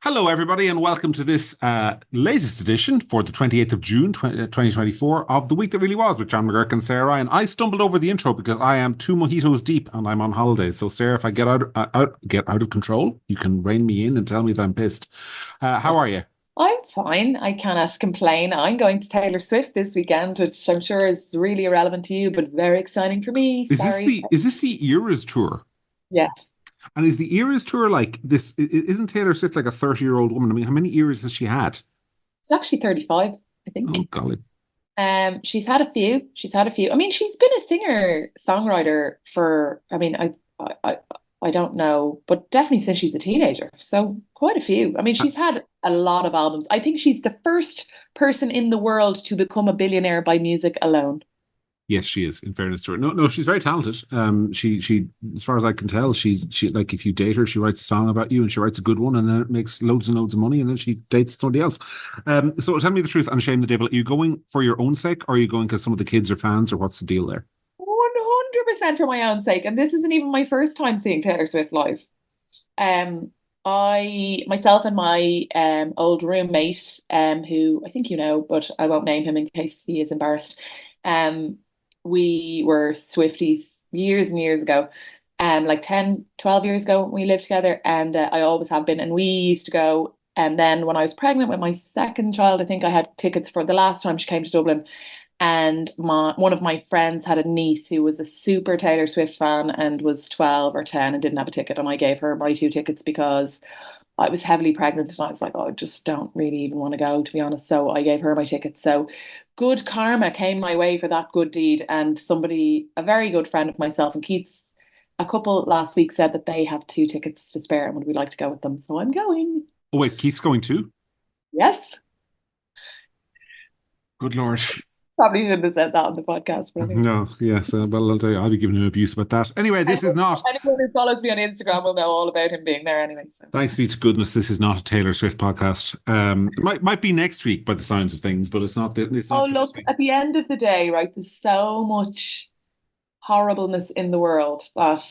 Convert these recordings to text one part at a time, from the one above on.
Hello, everybody, and welcome to this latest edition for the 28th of June, 2024 of The Week That Really Was with John McGurk and Sarah Ryan. I stumbled over the intro because I am two mojitos deep and I'm on holiday. So, Sarah, if I get out of control, you can rein me in and tell me that I'm pissed. How are you? I'm fine. I cannot complain. I'm going to Taylor Swift this weekend, which I'm sure is really irrelevant to you, but very exciting for me. Is this Sorry. the Eras tour? Yes. And is the Eras tour like this? Isn't Taylor Swift like a 30-year-old woman? I mean, how many eras has she had? She's actually 35, I Oh, think. golly. She's had a few. She's had a few. I mean, she's been a singer-songwriter for, I don't know, but definitely since she's a teenager. So quite a few. I mean, she's had a lot of albums. I think she's the first person in the world to become a billionaire by music alone. Yes, she is. In fairness to her, no, she's very talented. As far as I can tell, she like if you date her, she writes a song about you, and she writes a good one, and then it makes loads and loads of money, and then she dates somebody else. So tell me the truth and shame the devil. Are you going for your own sake, or are you going because some of the kids are fans, or what's the deal there? 100% for my own sake. And this isn't even my first time seeing Taylor Swift live. Um, myself and my old roommate, who I think you know, but I won't name him in case he is embarrassed. Um, we were Swifties years and years ago, like 10, 12 years ago when we lived together, and I always have been. And we used to go. And then when I was pregnant with my second child, I think I had tickets for the last time she came to Dublin. And one of my friends had a niece who was a super Taylor Swift fan and was 12 or 10 and didn't have a ticket. And I gave her my two tickets because I was heavily pregnant and I was like, oh, I just don't really even want to go, to be honest. So I gave her my tickets. So good karma came my way for that good deed. And somebody, a very good friend of myself and Keith's, a couple last week said that they have two tickets to spare and would we like to go with them. So I'm going. Oh wait, Keith's going too. Yes. Good Lord. Probably shouldn't have said that on the podcast, but anyway. No, yes. Well, I'll tell you, I'll be giving him abuse about that. Anyway, this is Anyone, not. anyone who follows me on Instagram will know all about him being there anyway. So. Thanks be to goodness, this is not a Taylor Swift podcast. Might be next week by the sounds of things, but it's not. It's Oh, not for this look, week. at the end of the day, right, there's so much horribleness in the world that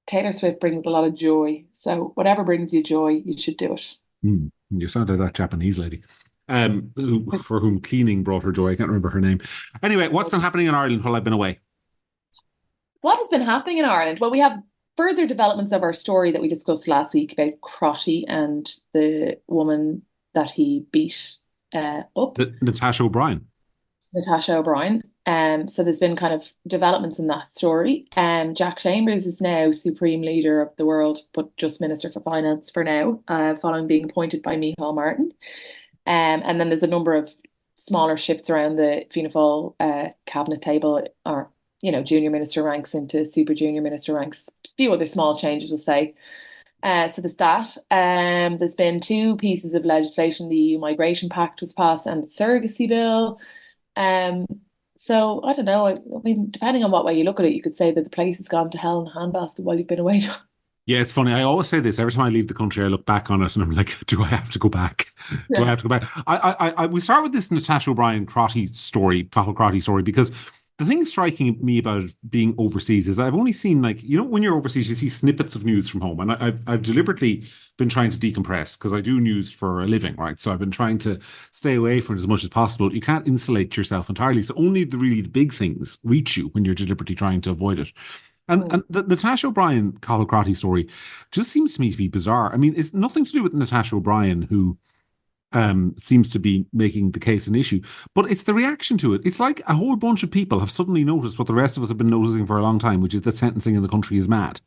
Taylor Swift brings a lot of joy. So whatever brings you joy, you should do it. You sound like that Japanese lady, for whom cleaning brought her joy. I can't remember her name. Anyway, what's been happening in Ireland while I've been away? What has been happening in Ireland? Well, we have further developments of our story that we discussed last week about Crotty and the woman that he beat up. Natasha O'Brien. Natasha O'Brien. So there's been kind of developments in that story. Jack Chambers is now Supreme Leader of the world, but just Minister for Finance for now, following being appointed by Micheál Martin. And then there's a number of smaller shifts around the Fianna Fáil cabinet table, or junior minister ranks into super junior minister ranks. A few other small changes, we'll say. So there's that. There's been two pieces of legislation. The EU Migration Pact was passed and the surrogacy bill. Um, so I don't know. I mean, depending on what way you look at it, you could say that the place has gone to hell in a handbasket while you've been away. Yeah, it's funny. I always say this every time I leave the country. I look back on it and I'm like, do I have to go back? Do I Yeah. have to go back? We start with this Natasha O'Brien Crotty story, Cathal Crotty story, because the thing striking me about being overseas is I've only seen when you're overseas, you see snippets of news from home, and I've deliberately been trying to decompress because I do news for a living, right? So I've been trying to stay away from it as much as possible. You can't insulate yourself entirely, so only the big things reach you when you're deliberately trying to avoid it. And the Natasha O'Brien Cathal Crotty story just seems to me to be bizarre. I mean, it's nothing to do with Natasha O'Brien, who seems to be making the case an issue, but it's the reaction to it. It's like a whole bunch of people have suddenly noticed what the rest of us have been noticing for a long time, which is that sentencing in the country is mad.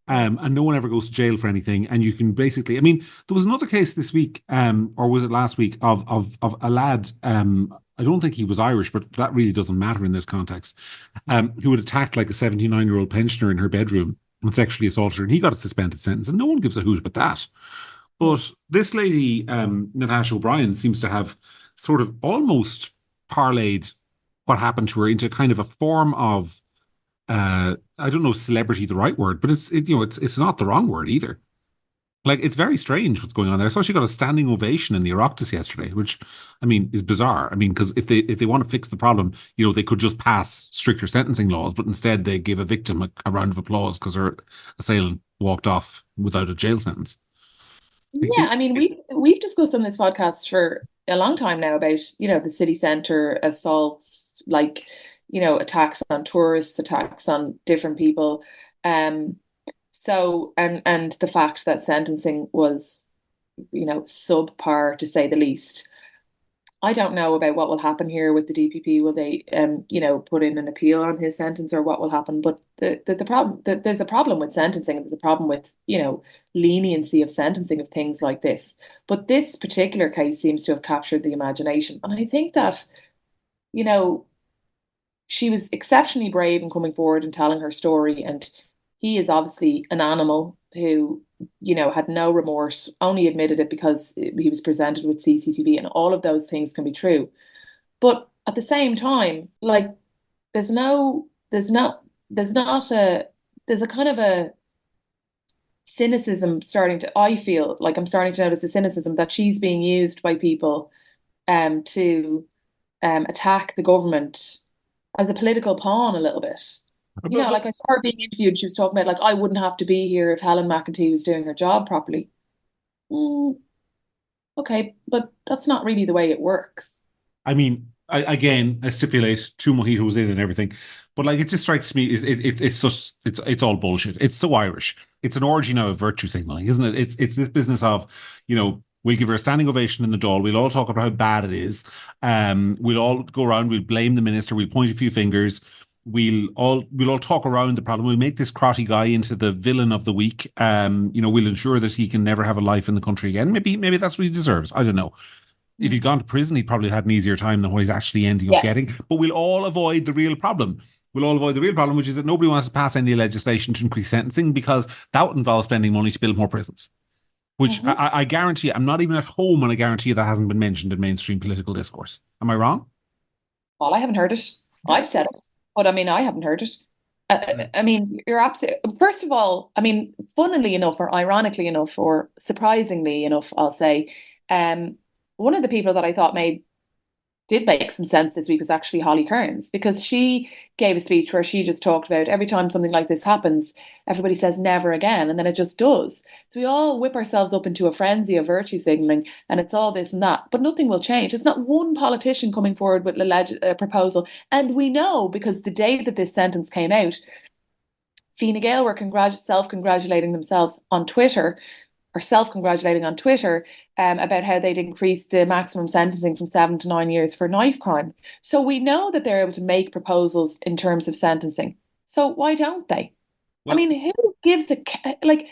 And no one ever goes to jail for anything. And you can basically, I mean, there was another case this week, or was it last week, of a lad. I don't think he was Irish, but that really doesn't matter in this context. Who had attacked like a 79-year-old pensioner in her bedroom and sexually assaulted her, and he got a suspended sentence, and no one gives a hoot about that. But this lady, Natasha O'Brien, seems to have sort of almost parlayed what happened to her into kind of a form of, I don't know, celebrity the right word, but it's not the wrong word either. Like, it's very strange what's going on there. I saw she got a standing ovation in the Oireachtas yesterday, which, I mean, is bizarre. I mean, because if they want to fix the problem, they could just pass stricter sentencing laws, but instead they give a victim a round of applause because her assailant walked off without a jail sentence. Yeah, I mean, we've discussed on this podcast for a long time now about, the city centre assaults, like, attacks on tourists, attacks on different people. Um, and the fact that sentencing was, subpar to say the least. I don't know about what will happen here with the DPP. Will they, put in an appeal on his sentence, or what will happen? But the problem, there's a problem with sentencing, and there's a problem with, leniency of sentencing of things like this. But this particular case seems to have captured the imagination, and I think that, you know, she was exceptionally brave in coming forward and telling her story. And he is obviously an animal who, had no remorse, only admitted it because he was presented with CCTV, and all of those things can be true. But at the same time, like, there's no, there's not, there's not a, there's a kind of a cynicism starting to, I feel like I'm starting to notice a cynicism that she's being used by people to attack the government as a political pawn a little bit. Like, I saw her being interviewed, she was talking about, like, I wouldn't have to be here if Helen McEntee was doing her job properly. Mm, okay, but that's not really the way it works. I mean, again, I stipulate two mojitos in and everything, but like it just strikes me is it's just it's all bullshit. It's so Irish. It's an orgy now of virtue signaling, isn't it? It's this business of, we'll give her a standing ovation in the Dáil. We'll all talk about how bad it is. We'll all go around. We'll blame the minister. We'll point a few fingers. We'll all talk around the problem. We'll make this crotty guy into the villain of the week. We'll ensure that he can never have a life in the country again. Maybe that's what he deserves. I don't know. If he'd gone to prison, he'd probably had an easier time than what he's actually ending up Yeah. getting. But we'll all avoid the real problem. We'll all avoid the real problem, which is that nobody wants to pass any legislation to increase sentencing because that would involve spending money to build more prisons. Which Hmm. I guarantee, I'm not even at home, and I guarantee that hasn't been mentioned in mainstream political discourse. Am I wrong? Well, I haven't heard it. I've said it, but I mean, I haven't heard it. I mean, you're absolutely. First of all, I mean, funnily enough, or ironically enough, or surprisingly enough, I'll say, one of the people that I thought did make some sense this week was actually Holly Kearns, because she gave a speech where she just talked about every time something like this happens, everybody says never again, and then it just does. So we all whip ourselves up into a frenzy of virtue signaling, and it's all this and that, but nothing will change. It's not one politician coming forward with a proposal, and we know because the day that this sentence came out, Fine Gael were self-congratulating themselves on Twitter, or self-congratulating on Twitter, about how they'd increased the maximum sentencing from 7 to 9 years for knife crime. So we know that they're able to make proposals in terms of sentencing. So why don't they? I Well, mean, who gives like,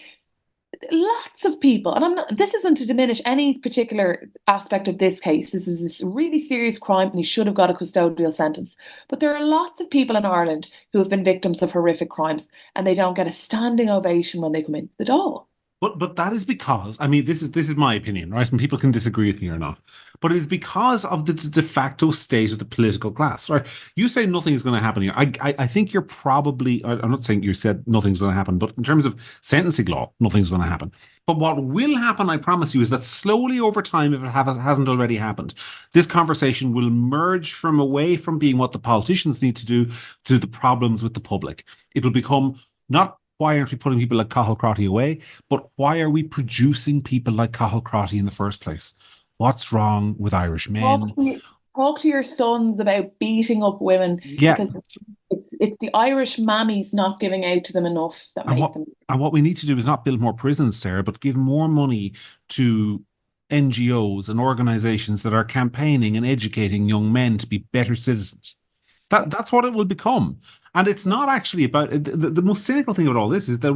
lots of people, and I'm not, this isn't to diminish any particular aspect of this case. This is this really serious crime, and he should have got a custodial sentence. But there are lots of people in Ireland who have been victims of horrific crimes, and they don't get a standing ovation when they come into the door. but that is because, I mean, this is my opinion, right? And people can disagree with me or not. But it is because of the de facto state of the political class, right? You say nothing is going to happen here. I think you're probably, I'm not saying you said nothing's going to happen, but in terms of sentencing law, nothing's going to happen. But what will happen, I promise you, is that slowly over time, if it hasn't already happened, this conversation will merge from away from being what the politicians need to do to the problems with the public. It will become not why aren't we putting people like Cathal Crotty away, but why are we producing people like Cathal Crotty in the first place? What's wrong with Irish men? Talk to your sons about beating up women, Yeah, because it's the Irish mammies not giving out to them enough that and make what them. and what we need to do is not build more prisons, Sarah, but give more money to NGOs and organizations that are campaigning and educating young men to be better citizens. That's what it will become. And it's not actually about the most cynical thing about all this is that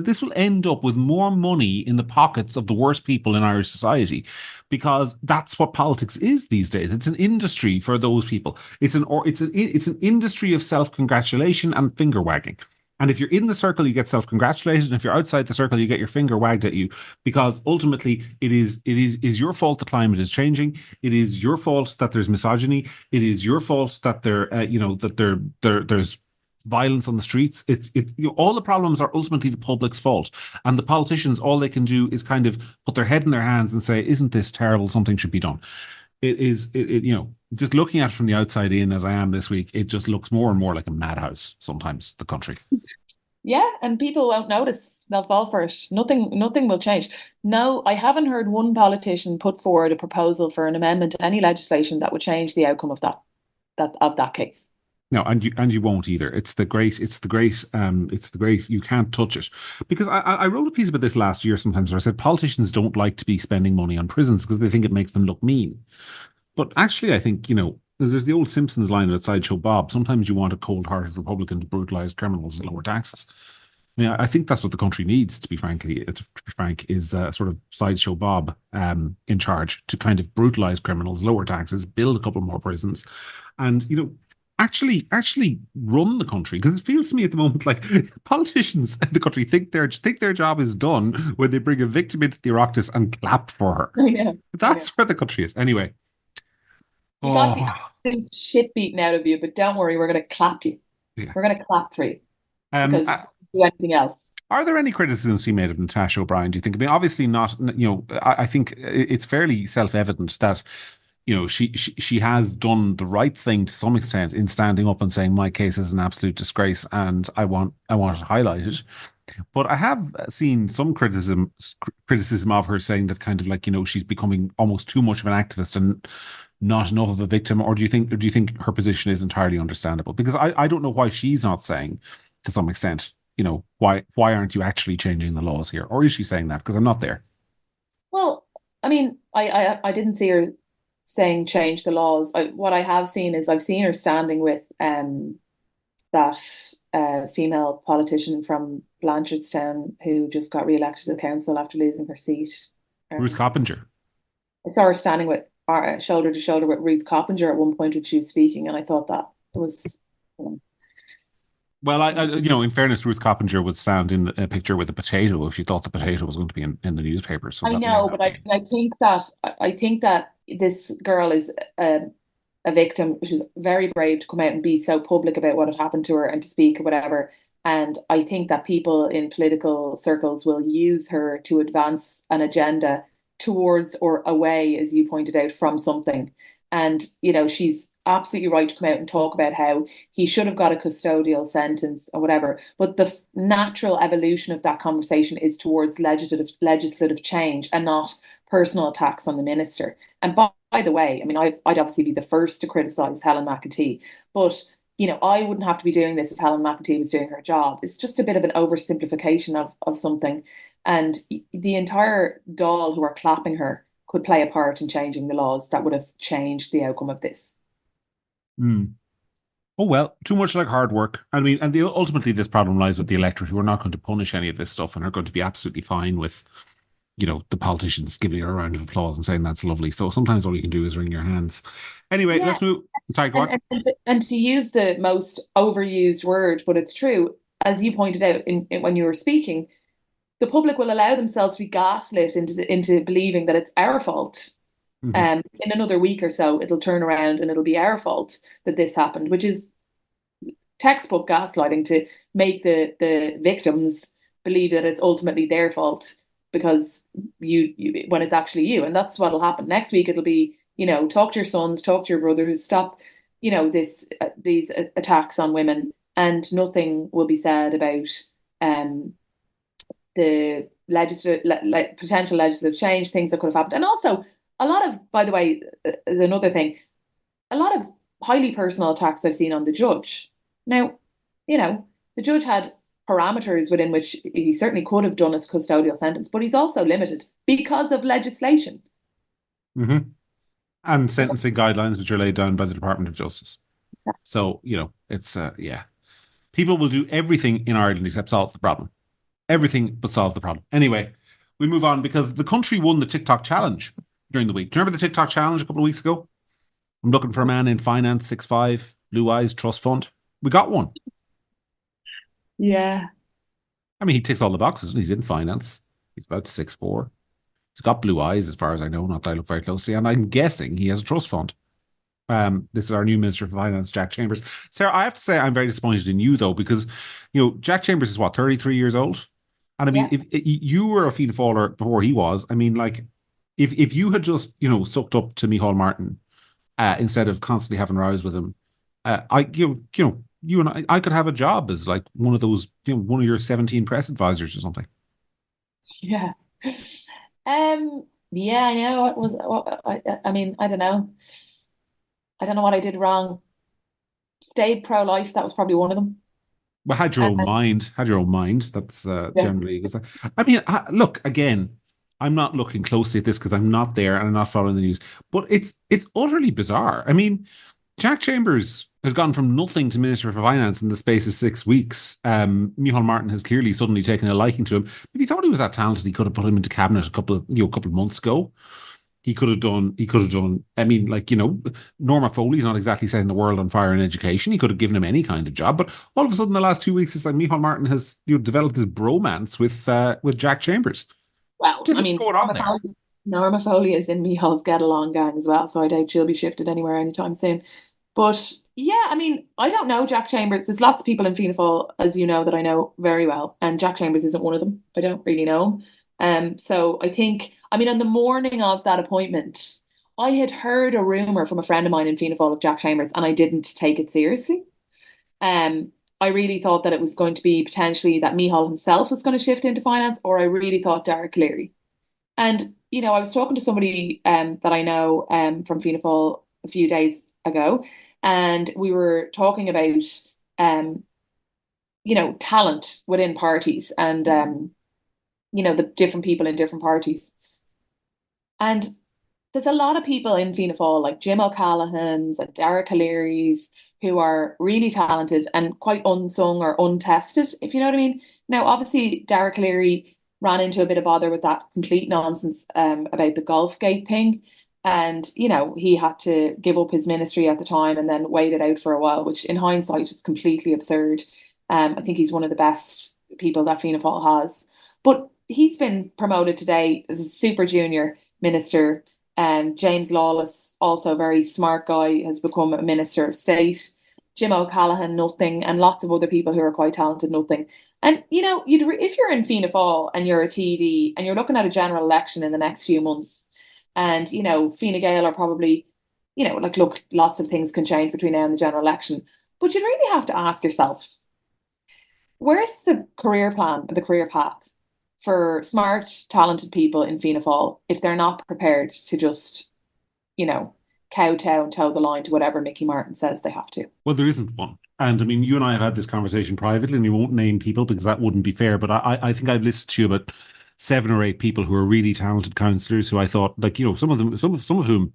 this will end up with more money in the pockets of the worst people in Irish society, because that's what politics is these days. It's an industry for those people. It's an industry of self-congratulation and finger wagging. And if you're in the circle, you get self-congratulated, and if you're outside the circle, you get your finger wagged at you, because ultimately it is your fault the climate is changing. It is your fault that there's misogyny. It is your fault that there's violence on the streets. All the problems are ultimately the public's fault, and the politicians, all they can do is kind of put their head in their hands and say, "Isn't this terrible? Something should be done." It is, just looking at it from the outside in, as I am this week, it just looks more and more like a madhouse sometimes. The country. Yeah, and people won't notice. They'll fall for it. Nothing will change. No, I haven't heard one politician put forward a proposal for an amendment to any legislation that would change the outcome of that case. No, and you won't either. It's the great. You can't touch it because I wrote a piece about this last year. Sometimes where I said politicians don't like to be spending money on prisons because they think it makes them look mean. But actually, I think there's the old Simpsons line at Sideshow Bob. Sometimes you want a cold-hearted Republican to brutalize criminals and lower taxes. I mean, I think that's what the country needs. To be frank, is sort of Sideshow Bob in charge to kind of brutalize criminals, lower taxes, build a couple more prisons, and actually run the country, because it feels to me at the moment like politicians in the country think their job is done when they bring a victim into the Oireachtas and clap for her. Yeah, That's where the country is. Anyway. you got the Oh, absolute shit beaten out of you, but don't worry, we're going to clap you. yeah. We're going to clap for you Um, because we uh, don't do anything else. are there any criticisms to be made of Natasha O'Brien, do you think? I mean, obviously not. I think it's fairly self-evident that she has done the right thing to some extent in standing up and saying my case is an absolute disgrace and I want it highlighted. But I have seen some criticism of her saying that kind of like she's becoming almost too much of an activist and not enough of a victim. Or do you think her position is entirely understandable? Because I don't know why she's not saying to some extent, why aren't you actually changing the laws here? Or is she saying that? Because I'm not there. Well, I mean, I didn't see her saying change the laws. What I have seen is I've seen her standing with that female politician from Blanchardstown who just got re-elected to the council after losing her seat. Ruth Um, Coppinger. I saw her standing with shoulder to shoulder with Ruth Coppinger at one point when she was speaking, and I thought that was. Well, in fairness, Ruth Coppinger would stand in a picture with a potato if she thought the potato was going to be in the newspaper. So I that may know, not but I, be. I think that I think that this girl is a victim. She was very brave to come out and be so public about what had happened to her and to speak or whatever. And I think that people in political circles will use her to advance an agenda towards or away, as you pointed out, from something. And, she's absolutely right to come out and talk about how he should have got a custodial sentence or whatever. But the natural evolution of that conversation is towards legislative change and not personal attacks on the minister. And by the way, I mean, I'd obviously be the first to criticise Helen McEntee, but I wouldn't have to be doing this if Helen McEntee was doing her job. It's just a bit of an oversimplification of something. And the entire doll who are clapping her could play a part in changing the laws that would have changed the outcome of this. Hmm. Oh well, too much like hard work. I mean, and ultimately this problem lies with the electorate who are not going to punish any of this stuff and are going to be absolutely fine with, the politicians giving her a round of applause and saying that's lovely. So sometimes all you can do is wring your hands. Anyway, Yeah, let's move. Ty, go and, on. and to use the most overused word, but it's true, as you pointed out when you were speaking, the public will allow themselves to be gaslit into believing that it's our fault. Mhm. In another week or so, it'll turn around and it'll be our fault that this happened, which is textbook gaslighting to make the victims believe that it's ultimately their fault because you when it's actually you. And that's what'll happen. Next week it'll be, talk to your sons, talk to your brothers, stop, these attacks on women, and nothing will be said about um the potential legislative change, things that could have happened. And also a lot of, by the way, another thing, a lot of highly personal attacks I've seen on the judge. Now, the judge had parameters within which he certainly could have done a custodial sentence, but he's also limited because of legislation. Mhm. And sentencing guidelines which are laid down by the Department of Justice. So, it's yeah. People will do everything in Ireland except solve the problem. Everything but solve the problem. Anyway, we move on because the country won the TikTok challenge during the week. Do you remember the TikTok challenge a couple of weeks ago? I'm looking for a man in finance, 6'5", blue eyes, trust fund. We got one. Yeah. I mean, he ticks all the boxes. He's in finance. He's about 6'4". He's got blue eyes, as far as I know, not that I look very closely. And I'm guessing he has a trust fund. This is our new Minister for Finance, Jack Chambers. Sarah, I have to say I'm very disappointed in you, though, because, Jack Chambers is what, 33 years old? And I mean, Yeah. if you were a Fianna Fáiler before he was, I mean, like, if you had just, sucked up to Micheál Martin instead of constantly having rows with him, I, you and I could have a job as like one of those, one of your 17 press advisors or something. Yeah. Yeah, I know I mean, I don't know. I don't know what I did wrong. Stayed pro-life, that was probably one of them. But had your And own mind, had your own mind. That's yeah. generally because I mean, look again. I'm not looking closely at this because I'm not there and I'm not following the news. But it's utterly bizarre. I mean, Jack Chambers has gone from nothing to Minister for Finance in the space of 6 weeks. Micheál Martin has clearly suddenly taken a liking to him. If he thought he was that talented, he could have put him into cabinet a couple of months ago. He could have done. I mean, like, Norma Foley's not exactly setting the world on fire in education. He could have given him any kind of job. But all of a sudden, the last 2 weeks, it's like Micheál Martin has developed this bromance with Jack Chambers. Well, I What's mean, going on there? Norma Foley is in Micheál's get along gang as well, so I doubt she'll be shifted anywhere anytime soon. But yeah, I mean, I don't know Jack Chambers. There's lots of people in Fianna Fáil, as you know, that I know very well, and Jack Chambers isn't one of them. I don't really know him. So I think, I mean, on the morning of that appointment, I had heard a rumor from a friend of mine in Fianna Fáil of Jack Chambers, and I didn't take it seriously. I really thought that it was going to be potentially that Micheál himself was going to shift into finance, or I really thought Derek Cleary. And, I was talking to somebody that I know from Fianna Fáil a few days ago, and we were talking about um, talent within parties and the different people in different parties. And there's a lot of people in Fianna Fáil, like Jim O'Callaghan's and Derek O'Leary's, who are really talented and quite unsung or untested, if you know what I mean. Now, obviously, Derek O'Leary ran into a bit of bother with that complete nonsense about the golf gate thing. And, he had to give up his ministry at the time and then wait it out for a while, which in hindsight is completely absurd. I think he's one of the best people that Fianna Fáil has. But he's been promoted today as a super junior minister. James Lawless, also a very smart guy, has become a Minister of State. Jim O'Callaghan, nothing, and lots of other people who are quite talented, nothing. And if you're in Fianna Fáil and you're a TD and you're looking at a general election in the next few months, and Fine Gael are probably, like, look, lots of things can change between now and the general election, but you really have to ask yourself, where's the career plan, the career path for smart, talented people in Fianna Fáil if they're not prepared to just, kowtow and toe the line to whatever Mickey Martin says they have to? Well, there isn't one. And I mean, you and I have had this conversation privately, and we won't name people because that wouldn't be fair. But I think I've listed to you about 7 or 8 people who are really talented councillors who I thought, like, some of them, some of whom,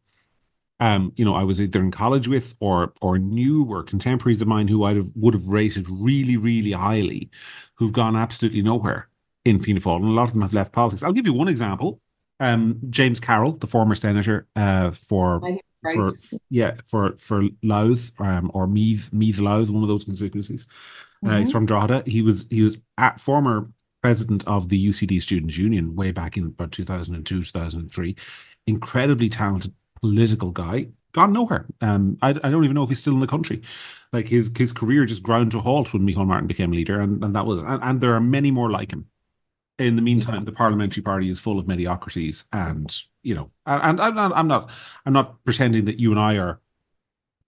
I was either in college with or knew were contemporaries of mine who would have rated really, really highly, who've gone absolutely nowhere in Fianna Fáil, and a lot of them have left politics. I'll give you one example. James Carroll, the former senator Right. for Louth, or Meath Louth, one of those constituencies. He's Hmm. from Drogheda. He was at former president of the UCD Students' Union way back in about 2002, 2003. Incredibly talented political guy. Gone nowhere. I don't even know if he's still in the country. Like, his career just ground to a halt when Micheál Martin became leader, and that was, and there are many more like him. In the Yeah. meantime, the parliamentary party is full of mediocrities, and and I'm not pretending that you and I are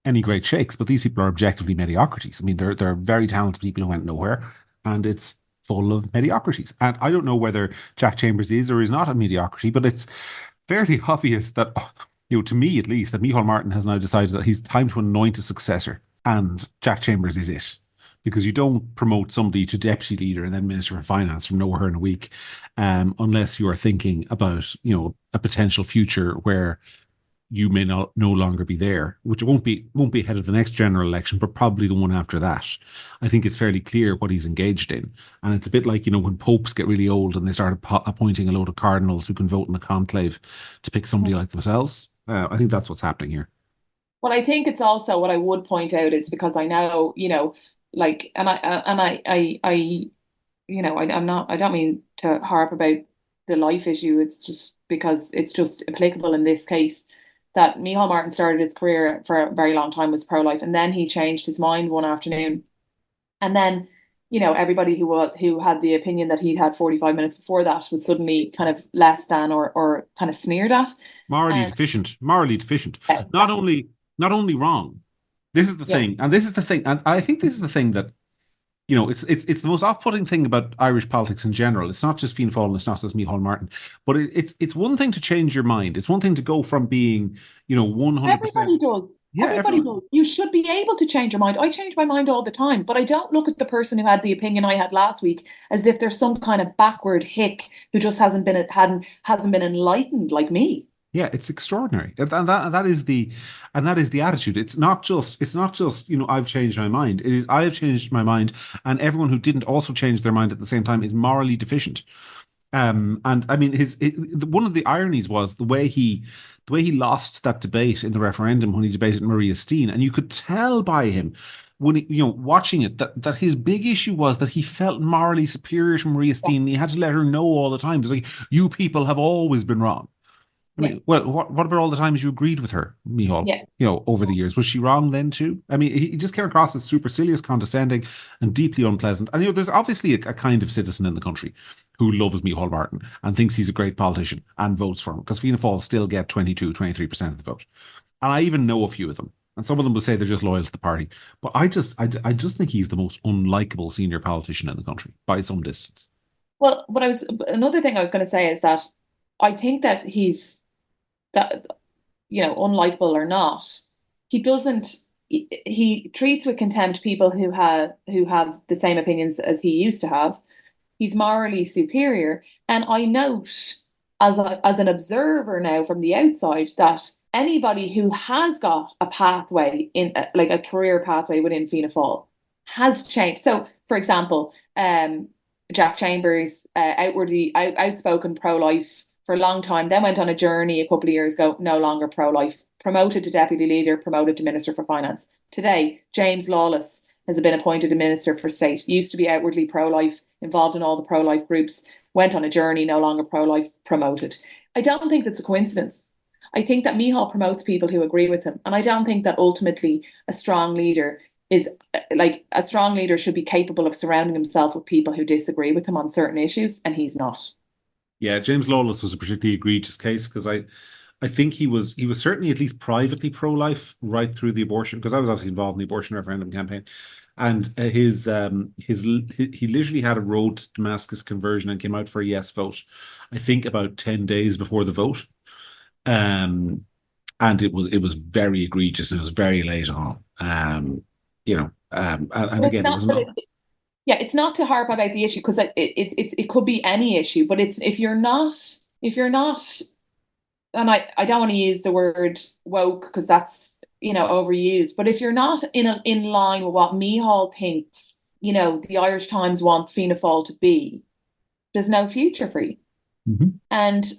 any great shakes, but these people are objectively mediocrities. I mean, they're very talented people who went nowhere, and it's full of mediocrities. And I don't know whether Jack Chambers is or is not a mediocrity, but it's fairly obvious that, to me at least, that Micheál Martin has now decided that he's time to anoint a successor, and Jack Chambers is it. Because you don't promote somebody to deputy leader and then minister for finance from nowhere in a week, unless you are thinking about, a potential future where you may not no longer be there, which won't be ahead of the next general election, but probably the one after that. I think it's fairly clear what he's engaged in, and it's a bit like, when popes get really old and they start appointing a load of cardinals who can vote in the conclave to pick somebody like themselves. I think that's what's happening here. Well, I think it's also what I would point out is because I know, like, I'm not, I don't mean to harp about the life issue. It's just because it's just applicable in this case that Micheál Martin started his career for a very long time was pro-life, and then he changed his mind one afternoon, and then everybody who had the opinion that he'd had 45 minutes before that was suddenly kind of less than or kind of sneered at. Morally And deficient, morally deficient. yeah, Not exactly. only not only wrong, This is the Yeah. thing, and this is the thing, and I think this is the thing that it's the most off-putting thing about Irish politics in general. It's not just Fianna Fáil, and it's not just Micheál Martin, but it's one thing to change your mind. It's one thing to go from being 100%. Everybody does. Yeah, Everybody everyone. does. You should be able to change your mind. I change my mind all the time, but I don't look at the person who had the opinion I had last week as if they're some kind of backward hick who just hasn't been enlightened like me. Yeah, it's extraordinary, and that is the attitude. It's not just I've changed my mind. It is I have changed my mind, and everyone who didn't also change their mind at the same time is morally deficient. And I mean, one of the ironies was the way he lost that debate in the referendum when he debated Maria Steen, and you could tell by him when watching it that his big issue was that he felt morally superior to Maria Yeah, Steen. And he had to let her know all the time. It was like, you people have always been wrong. I yeah, mean, well, what about all the times you agreed with her, Micheál? yeah. Over the years, was she wrong then too? I mean, he just came across as supercilious, condescending, and deeply unpleasant. And there's obviously a kind of citizen in the country who loves Micheál Martin and thinks he's a great politician and votes for him, because Fianna Fáil still get 22, 23% of the vote. And I even know a few of them, and some of them will say they're just loyal to the party. But I just think he's the most unlikable senior politician in the country by some distance. Well, another thing I was going to say is that I think that that unlikable or not, he doesn't. He treats with contempt people who have the same opinions as he used to have. He's morally superior, and I note as an observer now from the outside that anybody who has got a pathway in like a career pathway within Fianna Fáil has changed. So, for example, Jack Chambers, outspoken pro-life for a long time, then went on a journey a couple of years ago, no longer pro-life, promoted to deputy leader, promoted to minister for finance. Today, James Lawless has been appointed a minister for state, used to be outwardly pro-life, involved in all the pro-life groups, went on a journey, no longer pro-life, promoted. I don't think that's a coincidence. I think that Micheál promotes people who agree with him. And I don't think that ultimately a strong leader is like a strong leader should be capable of surrounding himself with people who disagree with him on certain issues, and he's not. Yeah, James Lawless was a particularly egregious case because I think he was certainly at least privately pro-life right through the abortion, because I was obviously involved in the abortion referendum campaign, and he literally had a road to Damascus conversion and came out for a yes vote, I think about 10 days before the vote, um, and it was very egregious and it was very late on, and Well, it's again there not, was but not. yeah, it's not to harp about the issue because it could be any issue, but it's if you're not, and I don't want to use the word woke because that's overused, but if you're not in line with what Micheál thinks, the Irish Times want Fianna Fáil to be, there's no future for you. Mhm. And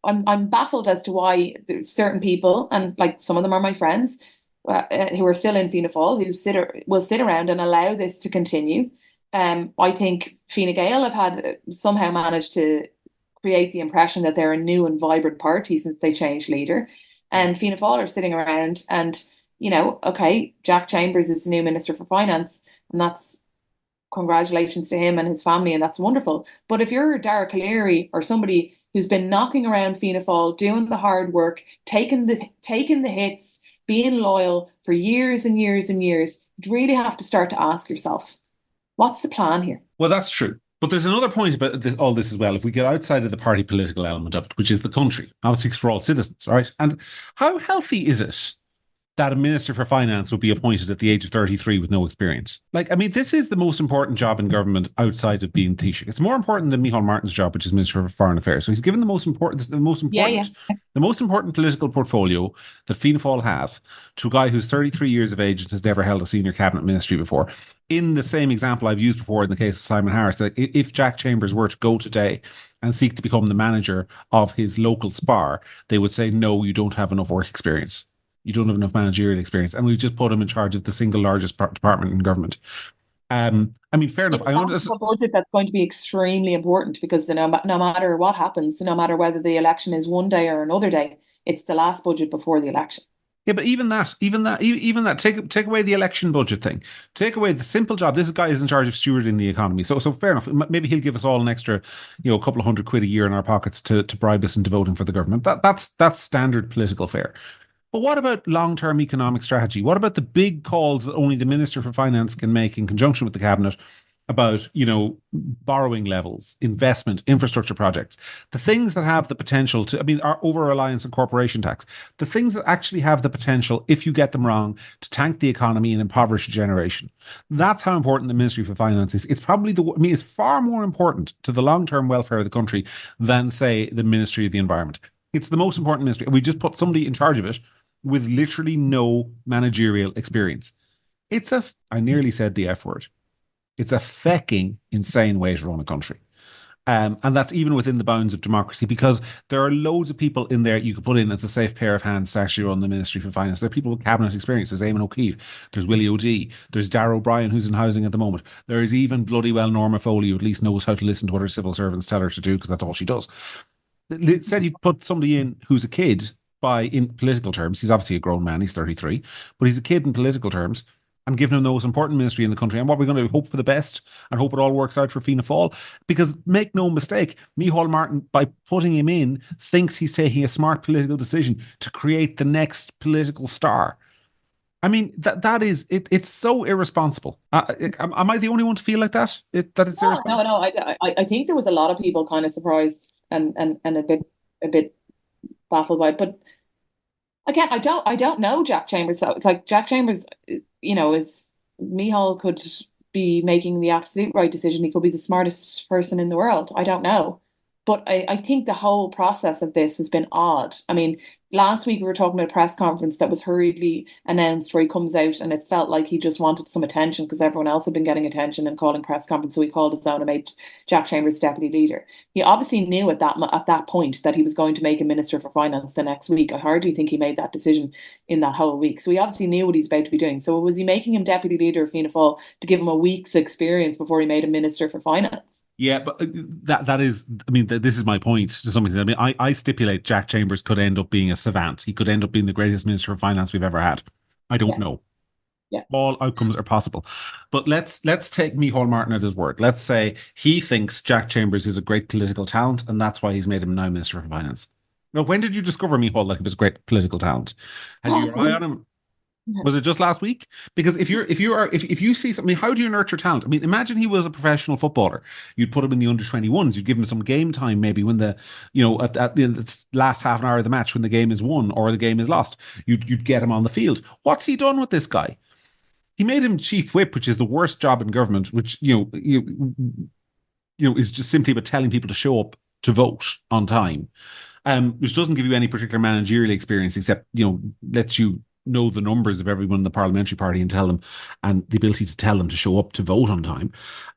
I'm baffled as to why there's certain people, and like some of them are my friends, who are still in Fianna Fáil, will sit around and allow this to continue. I think Fine Gael have somehow managed to create the impression that they're a new and vibrant party since they changed leader, and Fianna Fáil are sitting around and okay, Jack Chambers is the new Minister for Finance, and that's congratulations to him and his family, and that's wonderful. But if you're Dara O'Leary or somebody who's been knocking around Fianna Fáil, doing the hard work, taking the hits, being loyal for years and years and years, you'd really have to start to ask yourself, what's the plan here? Well, that's true. But there's another point about all this as well. If we get outside of the party political element of it, which is the country, obviously it's for all citizens, right? And how healthy is it that a minister for finance would be appointed at the age of 33 with no experience? Like, I mean, this is the most important job in government outside of being Taoiseach. It's more important than Micheál Martin's job, which is Minister for Foreign Affairs. So he's given Yeah, yeah. the most important political portfolio that Fianna Fáil have to a guy who's 33 years of age and has never held a senior cabinet ministry before. In the same example I've used before in the case of Simon Harris, that if Jack Chambers were to go today and seek to become the manager of his local spar, they would say, no, you don't have enough work experience. You don't have enough managerial experience. And we've just put him in charge of the single largest department in government. I mean, fair enough. In I a understand. budget that's going to be extremely important because no matter what happens, no matter whether the election is one day or another day, it's the last budget before the election. Yeah, but even that, take away the election budget thing. Take away the simple job. This guy is in charge of stewarding the economy. So fair enough. Maybe he'll give us all an extra, a couple of £100 a year in our pockets to bribe us into voting for the government. That's standard political fare. But what about long-term economic strategy? What about the big calls that only the Minister for Finance can make in conjunction with the cabinet about, borrowing levels, investment, infrastructure projects, the things that have the potential to, I mean, our over-reliance on corporation tax, the things that actually have the potential, if you get them wrong, to tank the economy and impoverish a generation. That's how important the Ministry for Finance is. It's probably it's far more important to the long-term welfare of the country than, say, the Ministry of the Environment. It's the most important ministry. We just put somebody in charge of it with literally no managerial experience. I nearly said the F word. It's a fecking insane way to run a country. And that's even within the bounds of democracy, because there are loads of people in there you could put in as a safe pair of hands to actually run the Ministry for Finance. There are people with cabinet experience. There's Eamon O'Keefe. There's Willie O'D. There's Darragh O'Brien, who's in housing at the moment. There is even bloody well Norma Foley, who at least knows how to listen to what her civil servants tell her to do, because that's all she does. It said you put somebody in who's a kid in political terms. He's obviously a grown man. He's 33, but he's a kid in political terms, and giving him the most important ministry in the country. And what we're going to do, hope for the best and hope it all works out for Fianna Fáil. Because make no mistake, Micheál Martin, by putting him in, thinks he's taking a smart political decision to create the next political star. I mean, that is it. It's so irresponsible. Am I the only one to feel like that? That it's irresponsible? No. I think there was a lot of people kind of surprised and a bit baffled by it. But again, I don't know Jack Chambers. So it's like Jack Chambers, is Micheál could be making the absolute right decision. He could be the smartest person in the world. I don't know. But I think the whole process of this has been odd. I mean, last week we were talking about a press conference that was hurriedly announced where he comes out and it felt like he just wanted some attention because everyone else had been getting attention and calling press conference. So he called his own and made Jack Chambers deputy leader. He obviously knew at that point that he was going to make a Minister for Finance the next week. I hardly think he made that decision in that whole week. So he obviously knew what he's about to be doing. So was he making him deputy leader of Fianna Fáil to give him a week's experience before he made a Minister for Finance? Yeah, but that is, I mean, this is my point to some extent. I mean, I stipulate Jack Chambers could end up being a savant. He could end up being the greatest Minister of Finance we've ever had. I don't know. Yeah. All outcomes are possible. But let's take Micheál Martin at his word. Let's say he thinks Jack Chambers is a great political talent, and that's why he's made him now Minister for Finance. Now, when did you discover, Micheál, that he was a great political talent? Had you your eye on him? Was it just last week? Because if you see something, how do you nurture talent? I mean, imagine he was a professional footballer. You'd put him in the under-21s. You'd give him some game time, maybe when at the last half an hour of the match when the game is won or the game is lost. You'd get him on the field. What's he done with this guy? He made him chief whip, which is the worst job in government, which is just simply about telling people to show up to vote on time, which doesn't give you any particular managerial experience except lets you know the numbers of everyone in the parliamentary party and tell them, and the ability to tell them to show up to vote on time.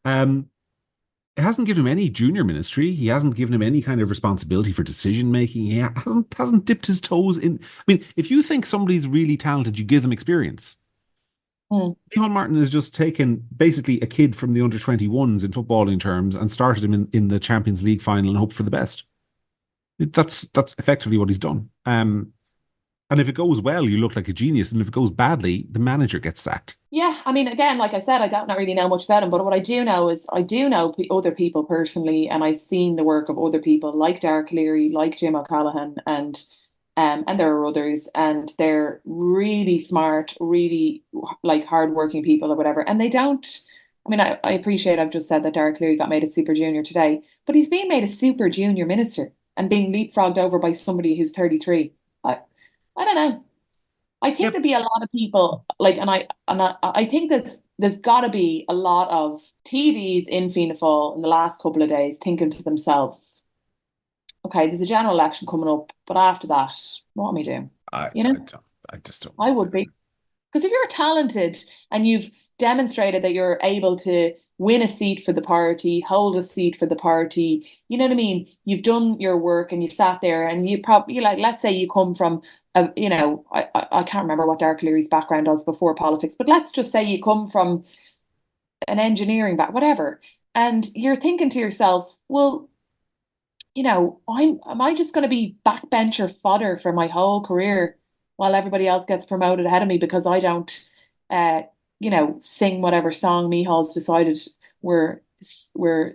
It hasn't given him any junior ministry. He hasn't given him any kind of responsibility for decision making. He hasn't dipped his toes in. I mean, if you think somebody's really talented, you give them experience. Micheál Martin has just taken basically a kid from the under-21s in footballing terms and started him in the Champions League final and hoped for the best. That's effectively what he's done. And if it goes well, you look like a genius. And if it goes badly, the manager gets sacked. Yeah, I mean, again, like I said, I don't really know much about him. But what I do know is I do know other people personally, and I've seen the work of other people like Darragh Cleary, like Jim O'Callaghan, and there are others, and they're really smart, really like hardworking people or whatever. And they don't. I mean, I appreciate I've just said that Darragh Cleary got made a super junior today, but he's being made a super junior minister and being leapfrogged over by somebody who's 33. I don't know. I think there'd be a lot of people like, and I think there's got to be a lot of TDs in Fianna Fáil in the last couple of days thinking to themselves, okay, there's a general election coming up, but after that, what am I doing? I just don't. I would be. Because if you're talented and you've demonstrated that you're able to win a seat for the party, hold a seat for the party, you know what I mean? You've done your work and you've sat there and you probably, like, let's say you come from, I can't remember what Darragh Cleary's background was before politics, but let's just say you come from an engineering whatever, and you're thinking to yourself, well, am I just going to be backbencher fodder for my whole career while everybody else gets promoted ahead of me because I don't, sing whatever song Micheál's decided we're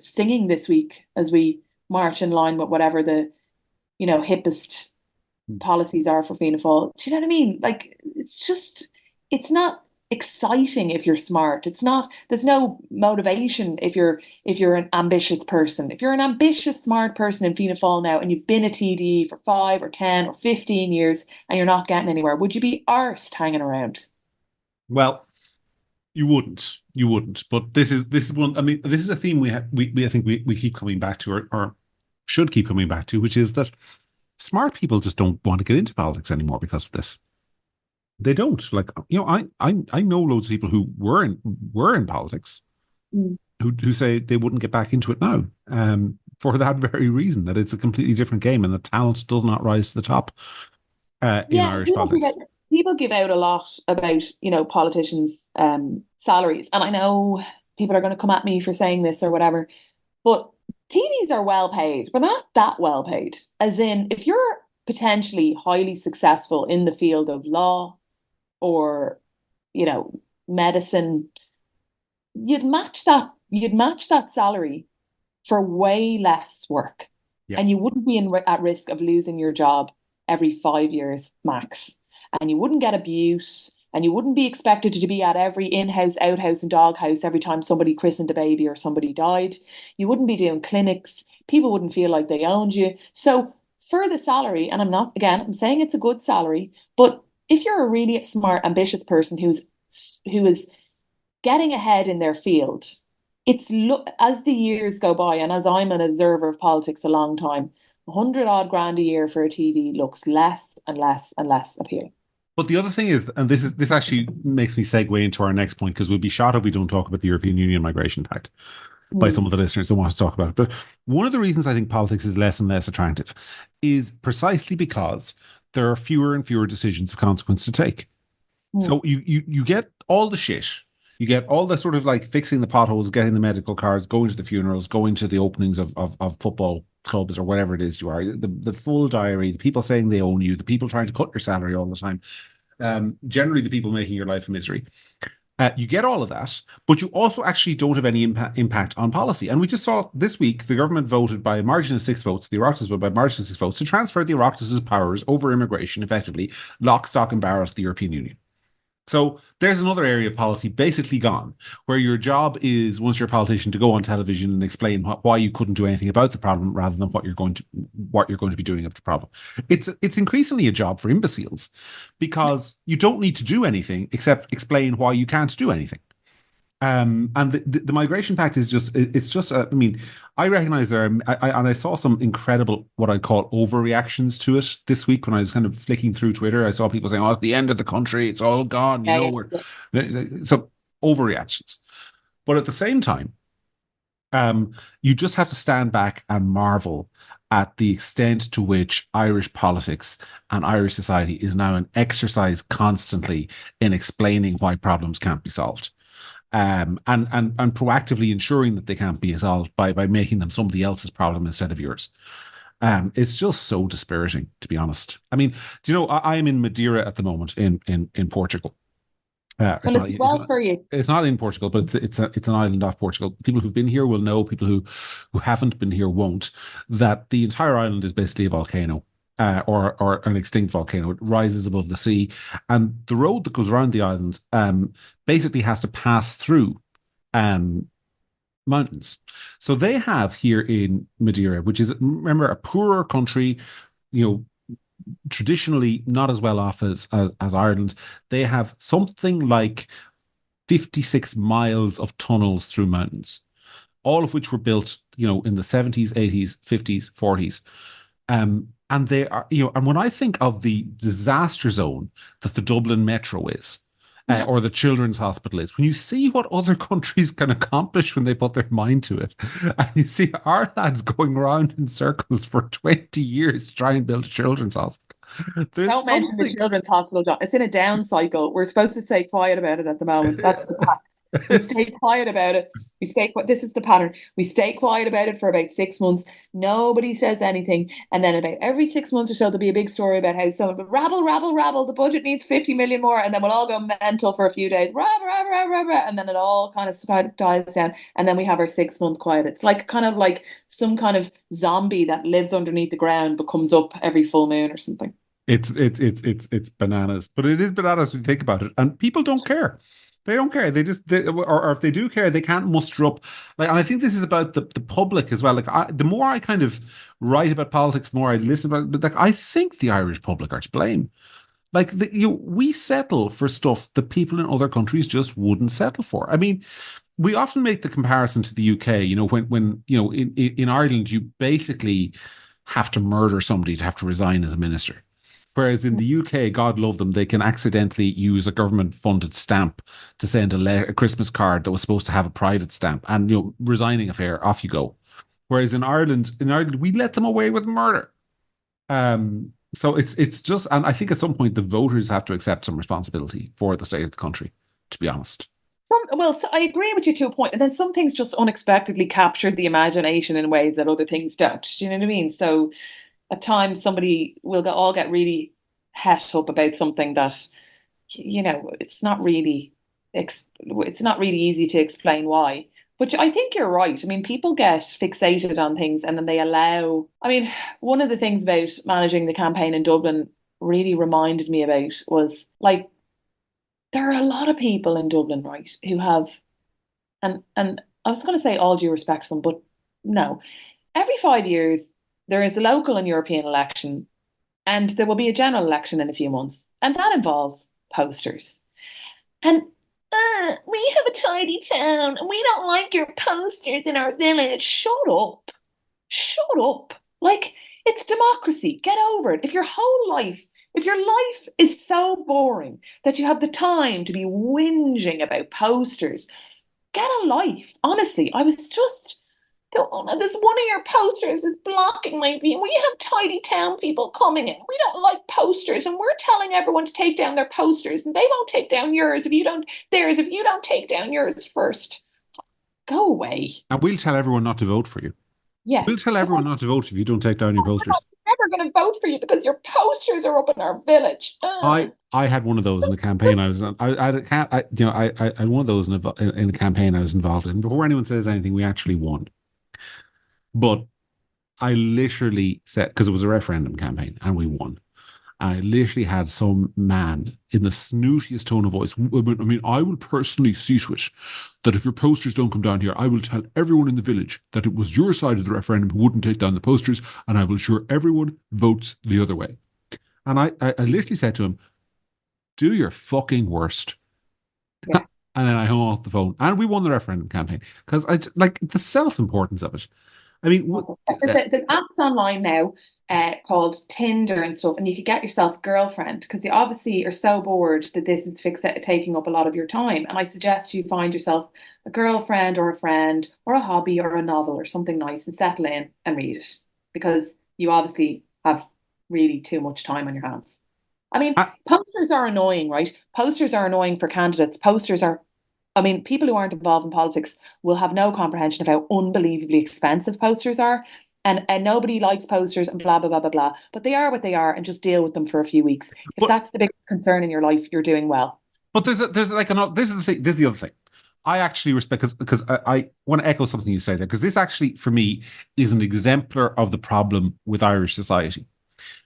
singing this week as we march in line with whatever the, hippest policies are for Fianna Fáil. Do you know what I mean? Like, it's not exciting if you're smart. It's not, there's no motivation if you're an ambitious person. If you're an ambitious, smart person in Fianna Fáil now and you've been a TD for 5 or 10 or 15 years and you're not getting anywhere, would you be arsed hanging around? Well, you wouldn't. But this is one. I mean, this is a theme we I think we keep coming back to, or should keep coming back to, which is that smart people just don't want to get into politics anymore because of this. They don't. Like, I know loads of people who were in politics Mm. who say they wouldn't get back into it now. For that very reason, that it's a completely different game and the talent does not rise to the top in Yeah, Irish politics. people give out a lot about, politicians' salaries. And I know people are going to come at me for saying this or whatever, but TDs are well paid, but not that well paid. As in, if you're potentially highly successful in the field of law or, medicine, you'd match that salary for way less work. Yeah. And you wouldn't be at risk of losing your job every 5 years max. And you wouldn't get abuse. And you wouldn't be expected to be at every in-house, outhouse, and doghouse every time somebody christened a baby or somebody died. You wouldn't be doing clinics. People wouldn't feel like they owned you. So for the salary, and I'm saying it's a good salary, but if you're a really smart, ambitious person who is getting ahead in their field, as the years go by, and as I'm an observer of politics a long time, 100 odd grand a year for a TD looks less and less and less appealing. But the other thing is, and this actually makes me segue into our next point, because we'll be shot if we don't talk about the European Union Migration Pact by some of the listeners who want us to talk about it. But one of the reasons I think politics is less and less attractive is precisely because there are fewer and fewer decisions of consequence to take. So you get all the shit. You get all the sort of like fixing the potholes, getting the medical cards, going to the funerals, going to the openings of football clubs or whatever it is you are. The full diary, the people saying they own you, the people trying to cut your salary all the time. Generally the people making your life a misery. You get all of that, but you also actually don't have any impact on policy. And we just saw this week, the government voted by a margin of 6 votes, the Oireachtas voted by a margin of 6 votes, to transfer the Oireachtas' powers over immigration, effectively, lock, stock and barrel to the European Union. So there's another area of policy basically gone, where your job is, once you're a politician, to go on television and explain why you couldn't do anything about the problem, rather than what you're going to be doing about the problem. It's increasingly a job for imbeciles, because you don't need to do anything except explain why you can't do anything. And the migration pact is just I mean, I recognize I saw some incredible, what I'd call, overreactions to it this week when I was kind of flicking through Twitter. I saw people saying, "Oh, it's the end of the country, it's all gone," so overreactions. But at the same time, you just have to stand back and marvel at the extent to which Irish politics and Irish society is now an exercise constantly in explaining why problems can't be solved. And proactively ensuring that they can't be solved by making them somebody else's problem instead of yours. It's just so dispiriting, to be honest. I mean, do you know, I am in Madeira at the moment in Portugal. Well, it's well for you. It's not in Portugal, but it's an island off Portugal. People who've been here will know. People who haven't been here won't. That the entire island is basically a volcano. Or an extinct volcano. It rises above the sea, and the road that goes around the island basically has to pass through mountains. So they have here in Madeira, which is, remember, a poorer country, traditionally not as well off as Ireland. They have something like 56 miles of tunnels through mountains, all of which were built, in the 70s, 80s, 50s, 40s. And they are, and when I think of the disaster zone that the Dublin Metro is, or the Children's Hospital is, when you see what other countries can accomplish when they put their mind to it, and you see our lads going around in circles for 20 years to try and build a children's hospital. Don't mention the Children's Hospital, John. It's in a down cycle. We're supposed to stay quiet about it at the moment. That's the pact. We stay quiet about it. This is the pattern. We stay quiet about it for about 6 months. Nobody says anything. And then about every 6 months or so, there'll be a big story about how someone will rabble, rabble, rabble. The budget needs 50 million more. And then we'll all go mental for a few days. Rabble, rabble, rabble, rabble. And then it all kind of dies down. And then we have our 6 months quiet. It's like kind of like some kind of zombie that lives underneath the ground but comes up every full moon or something. It's bananas, but it is bananas when you think about it, and people don't care. They don't care. Or if they do care, they can't muster up. Like, and I think this is about the public as well. Like, the more I kind of write about politics, the more I listen about it. Like, I think the Irish public are to blame. Like, we settle for stuff that people in other countries just wouldn't settle for. I mean, we often make the comparison to the UK. When in Ireland, you basically have to murder somebody to have to resign as a minister. Whereas in the UK, God love them, they can accidentally use a government-funded stamp to send a Christmas card that was supposed to have a private stamp, and resigning affair, off you go. Whereas in Ireland, we let them away with murder. So it's just, and I think at some point the voters have to accept some responsibility for the state of the country. To be honest, Well, so I agree with you to a point, and then some things just unexpectedly captured the imagination in ways that other things don't. Do you know what I mean? So at times somebody will all get really het up about something that, it's not really easy to explain why. But I think you're right. I mean, people get fixated on things and then they allow. I mean, one of the things about managing the campaign in Dublin really reminded me about was like there are a lot of people in Dublin, right, who have, and I was going to say all due respect to them, but no. Every 5 years, there is a local and European election, and there will be a general election in a few months, and that involves posters. And we have a tidy town, and we don't like your posters in our village. Shut up. Shut up. Like, it's democracy. Get over it. If your life is so boring that you have the time to be whinging about posters, get a life. Honestly, I was just, oh, no, there's one of your posters is blocking my view. We have tidy town people coming in. We don't like posters, and we're telling everyone to take down their posters, and they won't take down yours if you don't take down yours first. Go away. and we'll tell everyone not to vote for you. Yeah. We'll tell everyone not to vote if you don't take down your posters. We're never going to vote for you because your posters are up in our village. I had one of those in the campaign I was on. I had one of those in a campaign I was involved in. Before anyone says anything, we actually won. But I literally said, because it was a referendum campaign and we won. I literally had some man in the snootiest tone of voice. I mean, I will personally see to it that if your posters don't come down here, I will tell everyone in the village that it was your side of the referendum who wouldn't take down the posters, and I will ensure everyone votes the other way. And I literally said to him, do your fucking worst. Yeah. And then I hung off the phone. And we won the referendum campaign. Because I like the self-importance of it. I mean, there's apps online now called Tinder and stuff, and you could get yourself a girlfriend because you obviously are so bored that this is taking up a lot of your time. And I suggest you find yourself a girlfriend or a friend or a hobby or a novel or something nice and settle in and read it because you obviously have really too much time on your hands. I mean, posters are annoying, right? Posters are annoying for candidates. I mean, people who aren't involved in politics will have no comprehension of how unbelievably expensive posters are. And nobody likes posters and blah, blah, blah, blah, blah. But they are what they are and just deal with them for a few weeks. If that's the big concern in your life, you're doing well. But this is the thing, this is the other thing. I actually respect, because I want to echo something you say there, because this actually, for me, is an exemplar of the problem with Irish society.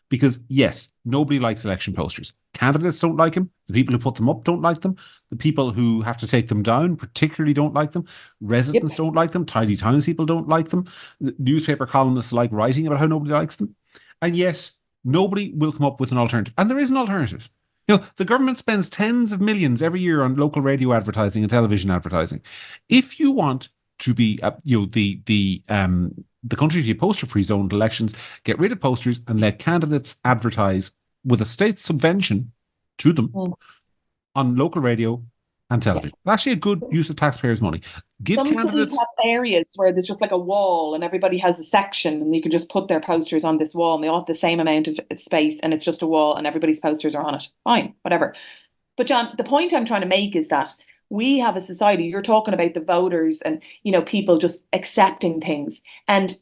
Because yes, nobody likes election posters. Candidates don't like them. The people who put them up don't like them. The people who have to take them down particularly don't like them. Residents don't like them. Tidy townspeople don't like them. Newspaper columnists like writing about how nobody likes them. And yet, nobody will come up with an alternative. And there is an alternative. The government spends tens of millions every year on local radio advertising and television advertising. If you want to be, the country to be poster-free zoned elections, get rid of posters and let candidates advertise with a state subvention to them on local radio and television. Yeah. Actually, a good use of taxpayers' money. Some cities have areas where there's just like a wall and everybody has a section and you can just put their posters on this wall and they all have the same amount of space and it's just a wall and everybody's posters are on it. Fine, whatever. But John, the point I'm trying to make is that we have a society, you're talking about the voters and, people just accepting things. And,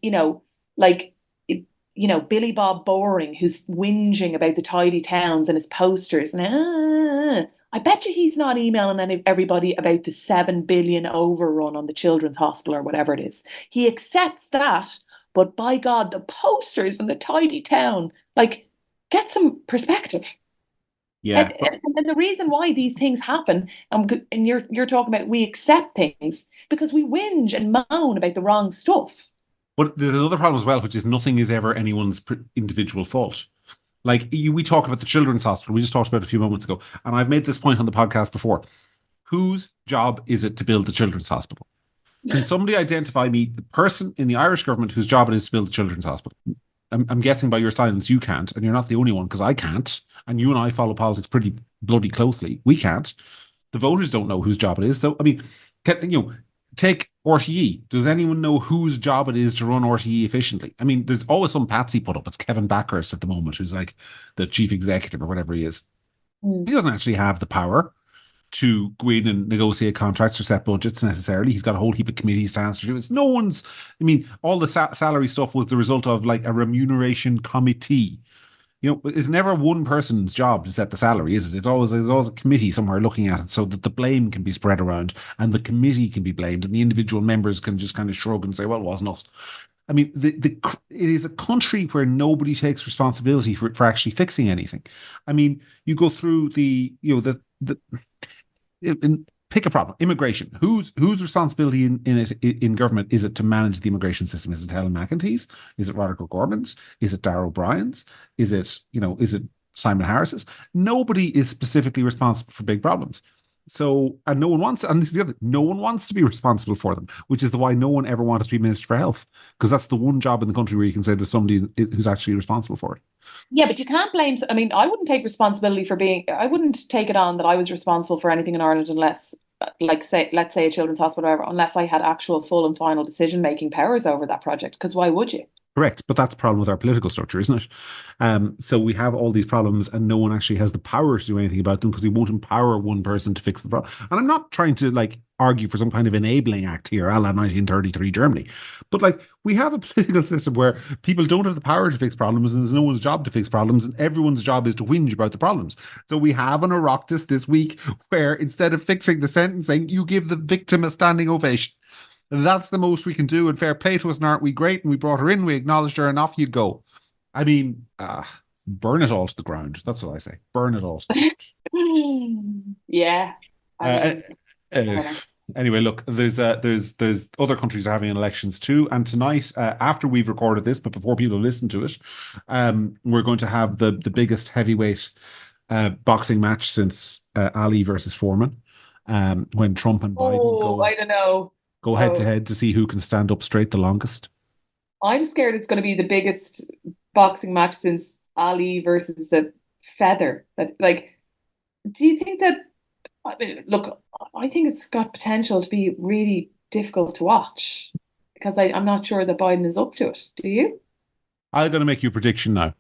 Billy Bob Boring, who's whinging about the tidy towns and his posters. And I bet you he's not emailing everybody about the 7 billion overrun on the children's hospital or whatever it is. He accepts that. But by God, the posters and the tidy town, get some perspective. Yeah. And the reason why these things happen, and you're talking about we accept things because we whinge and moan about the wrong stuff. But there's another problem as well, which is nothing is ever anyone's individual fault. Like we talk about the children's hospital, we just talked about it a few moments ago, and I've made this point on the podcast before. Whose job is it to build the children's hospital? Can somebody identify me the person in the Irish government whose job it is to build the children's hospital? I'm guessing by your silence you can't, and you're not the only one because I can't, and you and I follow politics pretty bloody closely. We can't. The voters don't know whose job it is. So I mean, take RTE. Does anyone know whose job it is to run RTE efficiently? I mean, there's always some patsy put up. It's Kevin Backhurst at the moment, who's like the chief executive or whatever he is. He doesn't actually have the power to go in and negotiate contracts or set budgets necessarily. He's got a whole heap of committees to answer to. It's no one's. I mean, all the salary stuff was the result of like a remuneration committee. It's never one person's job to set the salary, is it? There's always a committee somewhere looking at it so that the blame can be spread around and the committee can be blamed and the individual members can just kind of shrug and say, well, it wasn't us. I mean, it is a country where nobody takes responsibility for actually fixing anything. I mean, you go through pick a problem. Immigration. Whose responsibility in government is it to manage the immigration system? Is it Helen McEntee's? Is it Roderick O'Gorman's? Is it Darragh O'Brien's? Is it Simon Harris's? Nobody is specifically responsible for big problems. So, and no one wants, and this is the other, no one wants to be responsible for them, which is why no one ever wanted to be Minister for Health, because that's the one job in the country where you can say there's somebody who's actually responsible for it. Yeah, but you can't blame. I mean, I wouldn't take responsibility for I wouldn't take it on that I was responsible for anything in Ireland unless, let's say a children's hospital or whatever, unless I had actual full and final decision-making powers over that project, because why would you? Correct, but that's the problem with our political structure, isn't it? So we have all these problems and no one actually has the power to do anything about them because we won't empower one person to fix the problem. And I'm not trying to argue for some kind of enabling act here, a la 1933 Germany. But we have a political system where people don't have the power to fix problems and there's no one's job to fix problems and everyone's job is to whinge about the problems. So we have an Oireachtas this week where instead of fixing the sentencing, you give the victim a standing ovation. That's the most we can do. And fair play to us, and aren't we great? And we brought her in, we acknowledged her, and off you go. I mean, burn it all to the ground. That's what I say. Burn it all. Yeah. Anyway, look, there's other countries are having elections too, and tonight, after we've recorded this, but before people listen to it, we're going to have the biggest heavyweight boxing match since Ali versus Foreman, when Trump and Biden I don't know. Go head to head to see who can stand up straight the longest. I'm scared it's going to be the biggest boxing match since Ali versus a feather. Do you think that? I mean, look, I think it's got potential to be really difficult to watch because I'm not sure that Biden is up to it. Do you? I'm going to make you a prediction now.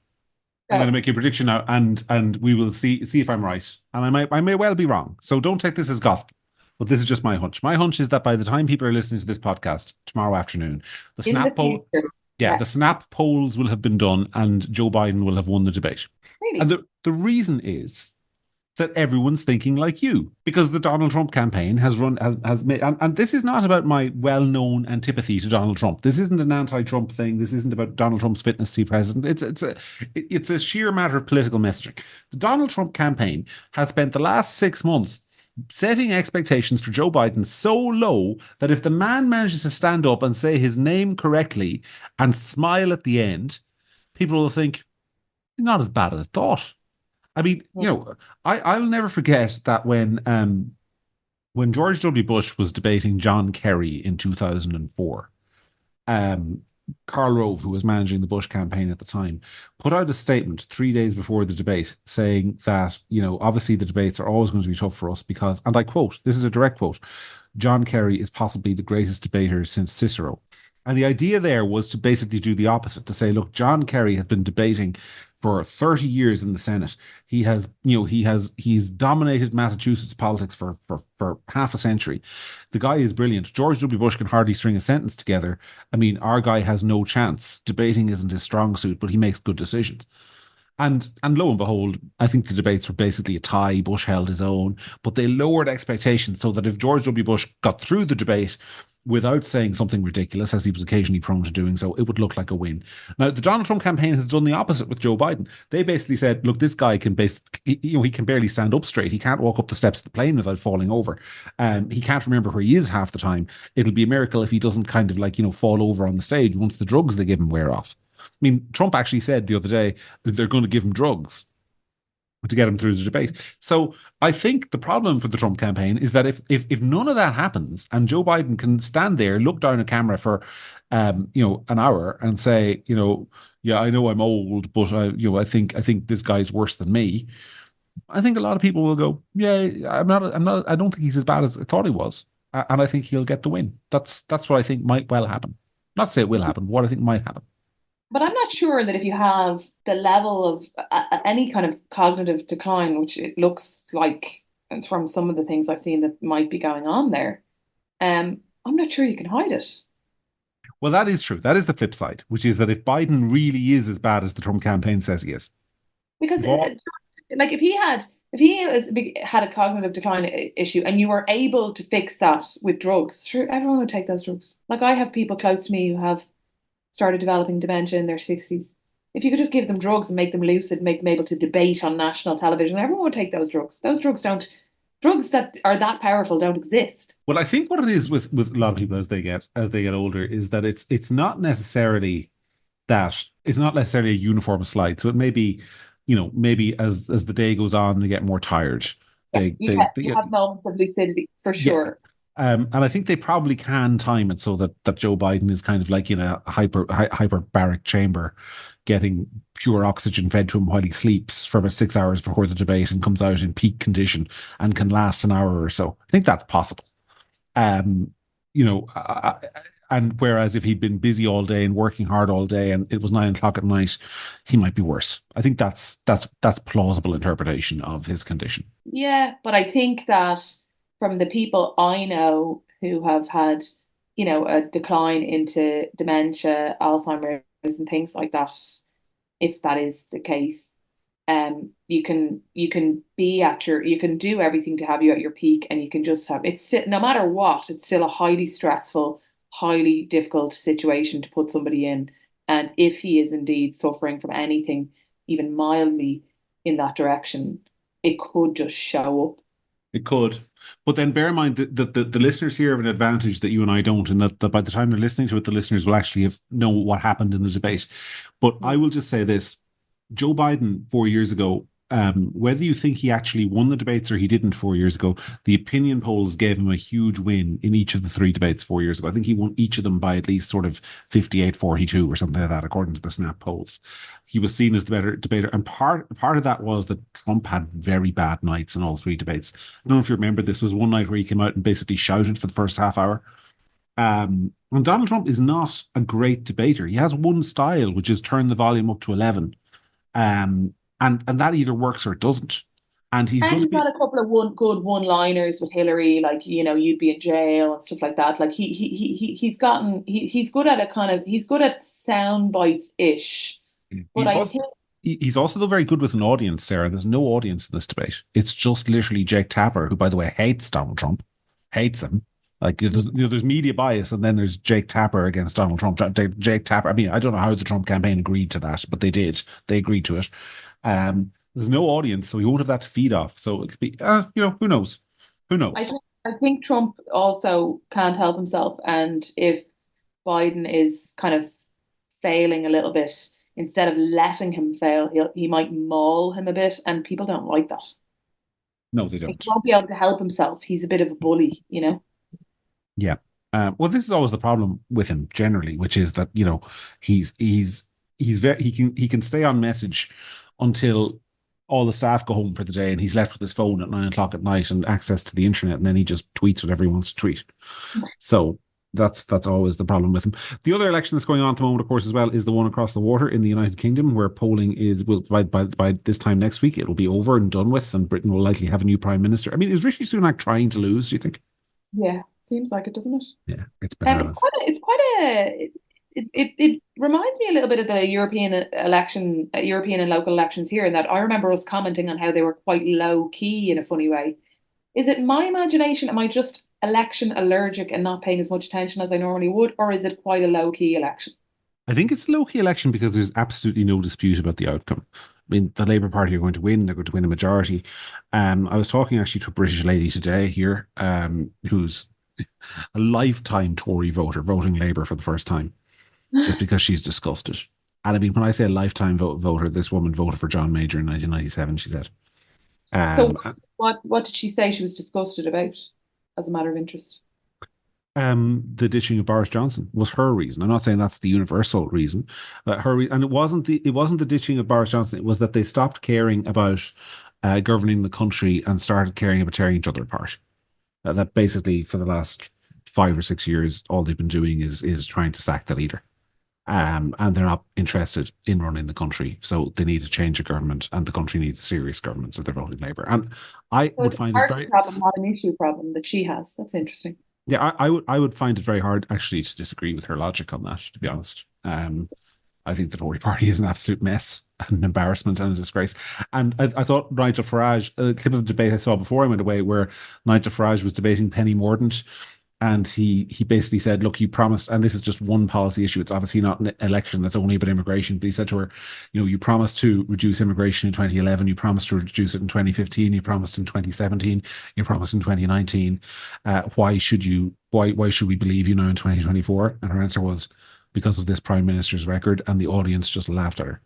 I'm going to make you a prediction now, and we will see if I'm right, and I may well be wrong. So don't take this as gospel. But this is just my hunch. My hunch is that by the time people are listening to this podcast tomorrow afternoon, the snap polls will have been done and Joe Biden will have won the debate. Really? And the reason is that everyone's thinking like you, because the Donald Trump campaign has made, and this is not about my well-known antipathy to Donald Trump. This isn't an anti-Trump thing. This isn't about Donald Trump's fitness to be president. It's a sheer matter of political messaging. The Donald Trump campaign has spent the last 6 months setting expectations for Joe Biden so low that if the man manages to stand up and say his name correctly and smile at the end, people will think, not as bad as I thought. I mean, I'll never forget that when George W. Bush was debating John Kerry in 2004, Karl Rove, who was managing the Bush campaign at the time, put out a statement 3 days before the debate saying that, obviously the debates are always going to be tough for us because, and I quote, this is a direct quote, John Kerry is possibly the greatest debater since Cicero. And the idea there was to basically do the opposite, to say, look, John Kerry has been debating for 30 years in the Senate. He's dominated Massachusetts politics for half a century. The guy is brilliant. George W. Bush can hardly string a sentence together. I mean, our guy has no chance. Debating isn't his strong suit, but he makes good decisions. And lo and behold, I think the debates were basically a tie. Bush held his own, but they lowered expectations so that if George W. Bush got through the debate without saying something ridiculous, as he was occasionally prone to doing so, it would look like a win. Now, the Donald Trump campaign has done the opposite with Joe Biden. They basically said, look, this guy can basically, he can barely stand up straight. He can't walk up the steps of the plane without falling over. He can't remember where he is half the time. It'll be a miracle if he doesn't kind of like, fall over on the stage once the drugs they give him wear off. I mean, Trump actually said the other day that they're going to give him drugs to get him through the debate. So I think the problem for the Trump campaign is that if none of that happens and Joe Biden can stand there, look down a camera for an hour and say, yeah, I know I'm old, but I think this guy's worse than me. I think a lot of people will go, yeah, I don't think he's as bad as I thought he was. And I think he'll get the win. That's what I think might well happen. Not to say it will happen, what I think might happen. But I'm not sure that if you have the level of any kind of cognitive decline, which it looks like from some of the things I've seen that might be going on there, I'm not sure you can hide it. Well, that is true. That is the flip side, which is that if Biden really is as bad as the Trump campaign says he is, Because like had a cognitive decline issue and you were able to fix that with drugs, sure, everyone would take those drugs. Like I have people close to me who have started developing dementia in their 60s. If you could just give them drugs and make them lucid, make them able to debate on national television, everyone would take those drugs. Drugs that are that powerful don't exist. Well, I think what it is with a lot of people as they get older is that it's not necessarily a uniform slide. So it may be, maybe as the day goes on, they get more tired. Yeah, They you get have moments of lucidity for yeah. sure. And I think they probably can time it so that Joe Biden is kind of like in a hyperbaric chamber, getting pure oxygen fed to him while he sleeps for about 6 hours before the debate and comes out in peak condition and can last an hour or so. I think that's possible. Um, you know, and whereas if he'd been busy all day and working hard all day and it was 9 o'clock at night, he might be worse. I think that's plausible interpretation of his condition. Yeah, but I think that from the people I know who have had, a decline into dementia, Alzheimer's, and things like that, if that is the case, you can you can do everything to have you at your peak, and you can just have it's still no matter what, it's still a highly stressful, highly difficult situation to put somebody in. And if he is indeed suffering from anything, even mildly in that direction, it could just show up. It could. But then bear in mind that the listeners here have an advantage that you and I don't, and that by the time they're listening to it, the listeners will actually know what happened in the debate. But I will just say this. Joe Biden 4 years ago, whether you think he actually won the debates or he didn't 4 years ago, the opinion polls gave him a huge win in each of the three debates 4 years ago. I think he won each of them by at least sort of 58-42 or something like that, according to the Snap polls. He was seen as the better debater. And part of that was that Trump had very bad nights in all three debates. I don't know if you remember, this was one night where he came out and basically shouted for the first half hour. And Donald Trump is not a great debater. He has one style, which is turn the volume up to 11. And that either works or it doesn't. And he's And going to he's be got a couple of good one-liners with Hillary, like, you'd be in jail and stuff like that. Like he's good at he's good at sound bites ish. But he's I also think he's also though very good with an audience, Sarah. There's no audience in this debate. It's just literally Jake Tapper, who, by the way, hates Donald Trump, hates him. Like there's media bias, and then there's Jake Tapper against Donald Trump. Jake Tapper. I mean, I don't know how the Trump campaign agreed to that, but they did. They agreed to it. There's no audience, so he won't have that to feed off. So it'll be, who knows? Who I knows? think I think Trump also can't help himself, and if Biden is kind of failing a little bit, instead of letting him fail, he might maul him a bit, and people don't like that. No, they He don't. won't be able to help himself. He's a bit of a bully. Yeah. Well, this is always the problem with him generally, which is that he's he's he's very he can stay on message until all the staff go home for the day, and he's left with his phone at 9 o'clock at night and access to the internet, and then he just tweets whatever he wants to tweet. So that's always the problem with him. The other election that's going on at the moment, of course, as well, is the one across the water in the United Kingdom, where polling will by this time next week it'll be over and done with, and Britain will likely have a new prime minister. I mean, is Rishi Sunak trying to lose, do you think? Yeah, seems like it, doesn't it? Yeah, it's It's bananas. it reminds me a little bit of the European and local elections here, in that I remember us commenting on how they were quite low key in a funny way. Is it my imagination? Am I just election allergic and not paying as much attention as I normally would, or is it quite a low key election? I think it's a low key election because there's absolutely no dispute about the outcome. I mean, the Labour Party are going to win. They're going to win a majority. I was talking actually to a British lady today here, who's a lifetime Tory voter, voting Labour for the first time, just because she's disgusted. And I mean, when I say a lifetime voter, this woman voted for John Major in 1997, she said. So Um, what did she say she was disgusted about as a matter of interest? the ditching of Boris Johnson was her reason. I'm not saying that's the universal reason, but and it wasn't the ditching of Boris Johnson. It was that they stopped caring about governing the country and started caring about tearing each other apart. That basically for the last 5 or 6 years, all they've been doing is trying to sack the leader. And they're not interested in running the country, so they need to change a government, and the country needs a serious government. So they're voting Labour, and I So would it's a find it party very problem, not an issue problem that she has. That's interesting. yeah, I would find it very hard actually to disagree with her logic on that, to be honest. I think the Tory party is an absolute mess and an embarrassment and a disgrace. And I thought Nigel Farage, a clip of the debate I saw before I went away, where Nigel Farage was debating Penny Mordaunt, and he basically said, "Look, you promised," and this is just one policy issue. It's obviously not an election that's only about immigration. But he said to her, "You promised to reduce immigration in 2011. You promised to reduce it in 2015. You promised in 2017. You promised in 2019. Why should we believe you now in 2024?" And her answer was, "Because of this Prime Minister's record," and the audience just laughed at her.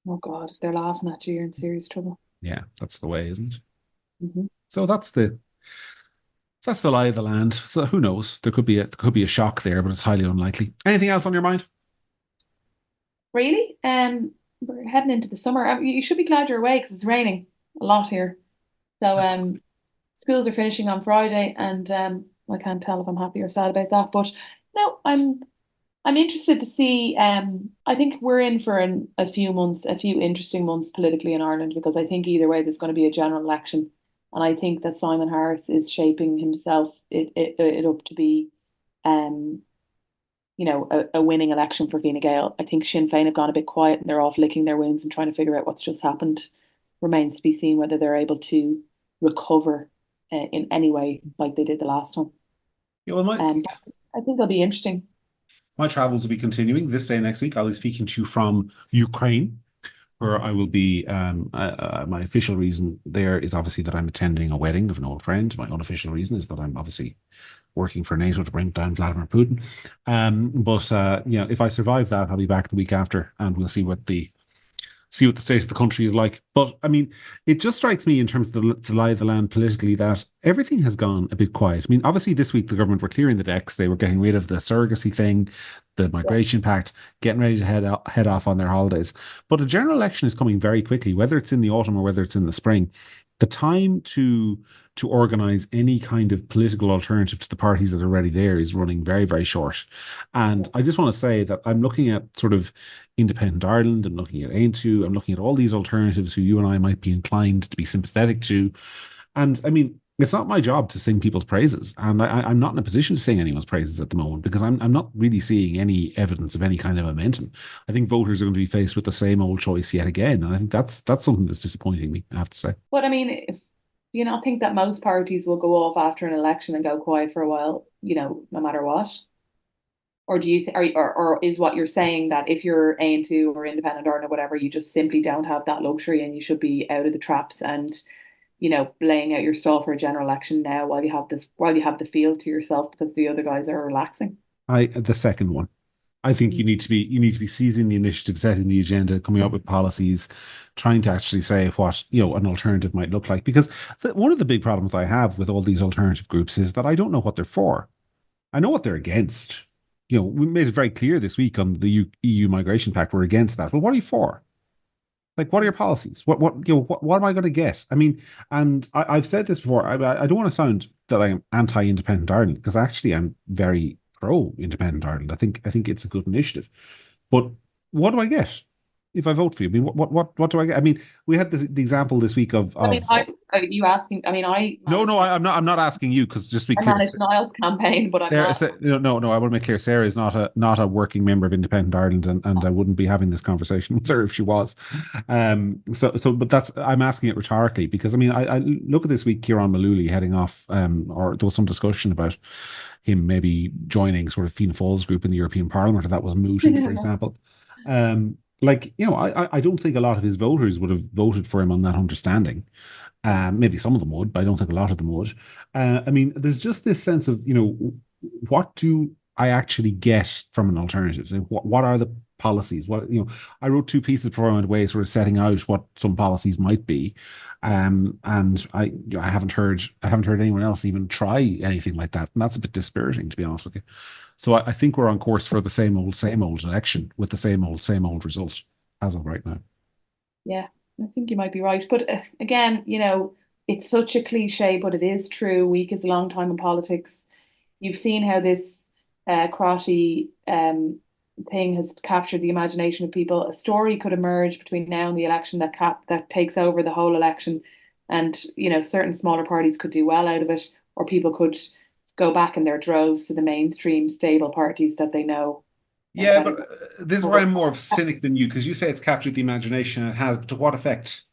Oh God, if they're laughing at you, you're in serious trouble. Yeah, that's the way, isn't it? Hmm. So that's the lie of the land. So who knows? There could be a shock there, but it's highly unlikely. Anything else on your mind? Really? We're heading into the summer. You should be glad you're away because it's raining a lot here. So schools are finishing on Friday, and I can't tell if I'm happy or sad about that. But no, I'm interested to see. I think we're in for a few months, a few interesting months politically in Ireland, because I think either way there's going to be a general election, and I think that Simon Harris is shaping himself it up to be, um, a winning election for Fine Gael. I think Sinn Féin have gone a bit quiet and they're off licking their wounds and trying to figure out what's just happened. Remains to be seen whether they're able to recover in any way like they did the last time. Yeah, well, I think it'll be interesting. my travels will be continuing this day next week. I'll be speaking to you from Ukraine, where I will be. My official reason there is obviously that I'm attending a wedding of an old friend. My unofficial reason is that I'm obviously working for NATO to bring down Vladimir Putin. But if I survive that, I'll be back the week after, and we'll see what the state of the country is like. But I mean, it just strikes me in terms of the lie of the land politically that everything has gone a bit quiet. I mean, obviously this week the government were clearing the decks. They were getting rid of the surrogacy thing, the migration pact, getting ready to head off on their holidays. But a general election is coming very quickly, whether it's in the autumn or whether it's in the spring. The time to organize any kind of political alternative to the parties that are already there is running very, very short. And I just want to say that I'm looking at sort of Independent Ireland, I'm looking at Aintu, I'm looking at all these alternatives who you and I might be inclined to be sympathetic to. And I mean, it's not my job to sing people's praises. And I'm not in a position to sing anyone's praises at the moment because I'm not really seeing any evidence of any kind of momentum. I think voters are going to be faced with the same old choice yet again. And I think that's something that's disappointing me, I have to say. But I mean, do you not think that most parties will go off after an election and go quiet for a while, no matter what? Or do you or is what you're saying that if you're A&2 or Independent or whatever, you just simply don't have that luxury and you should be out of the traps and laying out your stall for a general election now while you have the field to yourself because the other guys are relaxing? The second one. I think you need to be seizing the initiative, setting the agenda, coming up with policies, trying to actually say what an alternative might look like. Because one of the big problems I have with all these alternative groups is that I don't know what they're for. I know what they're against. We made it very clear this week on the EU migration pact we're against that. Well, what are you for? Like, what are your policies? What am I going to get? I mean, and I've said this before. I don't want to sound that I'm anti-independent Ireland because actually I'm very pro-independent Ireland. I think it's a good initiative. But what do I get? if I vote for you? I mean, what do I get? I mean, we had the example this week I mean, of are you asking? I mean, I no, manage no, I'm not asking you because just to be I clear, manage Niall's campaign, but I'm Sarah, not. no, I want to make clear, Sarah is not a working member of Independent Ireland, and I wouldn't be having this conversation with her if she was. But that's I'm asking it rhetorically because I mean, I look at this week, Kieran Malooly heading off, or there was some discussion about him maybe joining sort of Fianna Fáil's group in the European Parliament, or that was mooted, for example. I don't think a lot of his voters would have voted for him on that understanding. Maybe some of them would, but I don't think a lot of them would. I mean, there's just this sense of, what do I actually get from an alternative? So what are the policies? I wrote two pieces before I went away, sort of setting out what some policies might be. And I haven't heard anyone else even try anything like that. And that's a bit dispiriting, to be honest with you. So I think we're on course for the same old election with the same old result as of right now. Yeah, I think you might be right. But again, it's such a cliche, but it is true. Week is a long time in politics. You've seen how this crotty thing has captured the imagination of people. A story could emerge between now and the election that takes over the whole election, and certain smaller parties could do well out of it, or people could go back in their droves to the mainstream stable parties that they know and Yeah, kind but of this is where cover. I'm more of a cynic than you because you say it's captured the imagination and it has, but to what effect?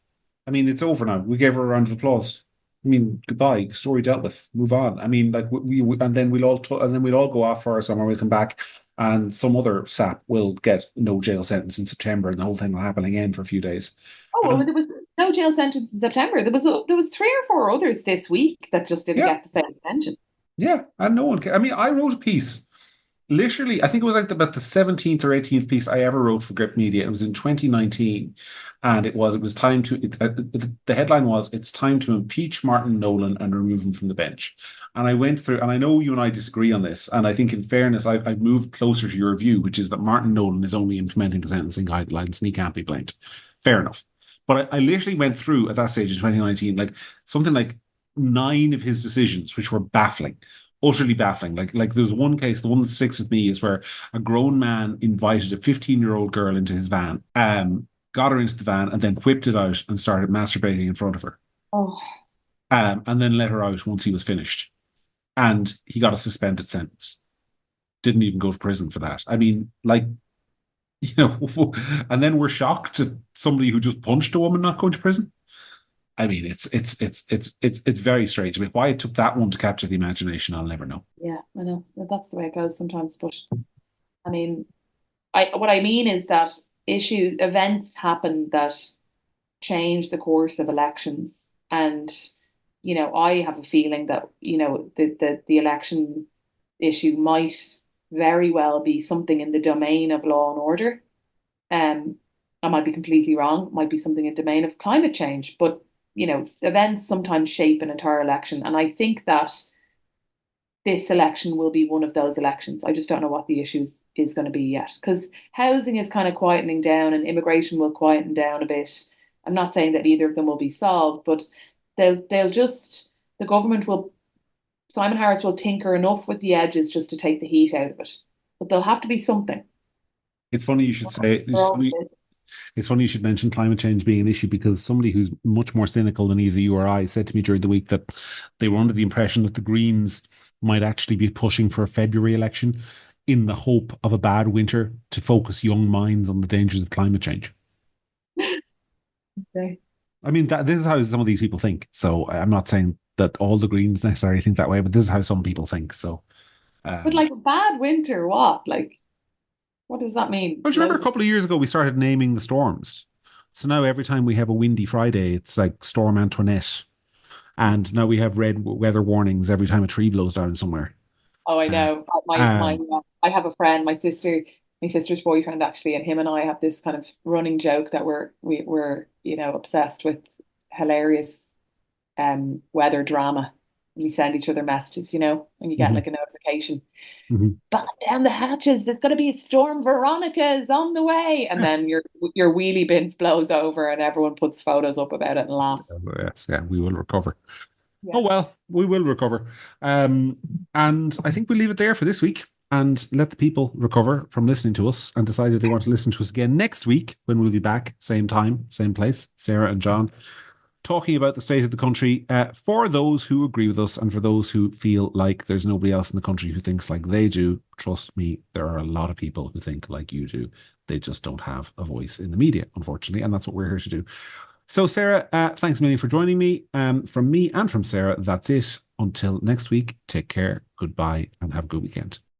I mean, it's over now. We gave her a round of applause. I mean, goodbye. Story dealt with. Move on. I mean, like and then we'll all go off for summer. We'll come back, and some other sap will get no jail sentence in September, and the whole thing will happen again for a few days. Oh, well, And there was no jail sentence in September. There was three or four others this week that just didn't yeah, get the same attention. yeah, and no one can. I mean, I wrote a piece. Literally, I think it was like about the 17th or 18th piece I ever wrote for Gript Media. It was in 2019, and it was time to. The headline was "It's time to impeach Martin Nolan and remove him from the bench." And I went through, and I know you and I disagree on this, and I think in fairness, I've moved closer to your view, which is that Martin Nolan is only implementing the sentencing guidelines and he can't be blamed. Fair enough, but I literally went through at that stage in 2019, like something like nine of his decisions, which were baffling, utterly baffling. Like there was one case, the one that sticks with me is where a grown man invited a 15-year-old girl into his van, got her into the van, and then whipped it out and started masturbating in front of her, Oh, and then let her out once he was finished, and he got a suspended sentence. Didn't even go to prison for that. I mean, like. And then we're shocked at somebody who just punched a woman not going to prison. I mean, it's very strange. I mean, why it took that one to capture the imagination, I'll never know. yeah, I know. That's the way it goes sometimes. But I mean, what I mean is that events happen that change the course of elections, and I have a feeling that the election issue might very well be something in the domain of law and order. Um, I might be completely wrong. It might be something in the domain of climate change, but events sometimes shape an entire election, and I think that this election will be one of those elections. I just don't know what the issue is going to be yet, because housing is kind of quietening down, and immigration will quieten down a bit. I'm not saying that either of them will be solved, but they'll just the government will Simon Harris will tinker enough with the edges just to take the heat out of it. But there'll have to be something. It's funny you should say. It's funny you should mention climate change being an issue because somebody who's much more cynical than either you or I said to me during the week that they were under the impression that the Greens might actually be pushing for a February election in the hope of a bad winter to focus young minds on the dangers of climate change. Okay. I mean, this is how some of these people think. So I'm not saying that all the Greens necessarily think that way, but this is how some people think. So, But um, like bad winter, what? Like, what does that mean? but you remember Loads a of couple of years ago we started naming the storms. So now every time we have a windy Friday, it's like Storm Antoinette. And now we have red weather warnings every time a tree blows down somewhere. Oh, I Uh, know. um, I have a friend, my sister's boyfriend actually, and him and I have this kind of running joke that we're obsessed with hilarious weather drama. We send each other messages, when you get mhm, like a notification. mhm. Batten down the hatches. There's going to be a storm. Veronica's on the way, and Yeah. then your wheelie bin blows over, and everyone puts photos up about it and laughs. Yes, yeah, we will recover. Yeah. Oh well, we will recover. And I think we'll leave it there for this week. and let the people recover from listening to us and decide if they want to listen to us again next week when we'll be back, same time, same place, Sarah and John, talking about the state of the country for those who agree with us and for those who feel like there's nobody else in the country who thinks like they do. Trust me, there are a lot of people who think like you do. They just don't have a voice in the media, unfortunately, and that's what we're here to do. So, Sarah, thanks a million for joining me. From me and from Sarah, that's it. Until next week, take care, goodbye, and have a good weekend.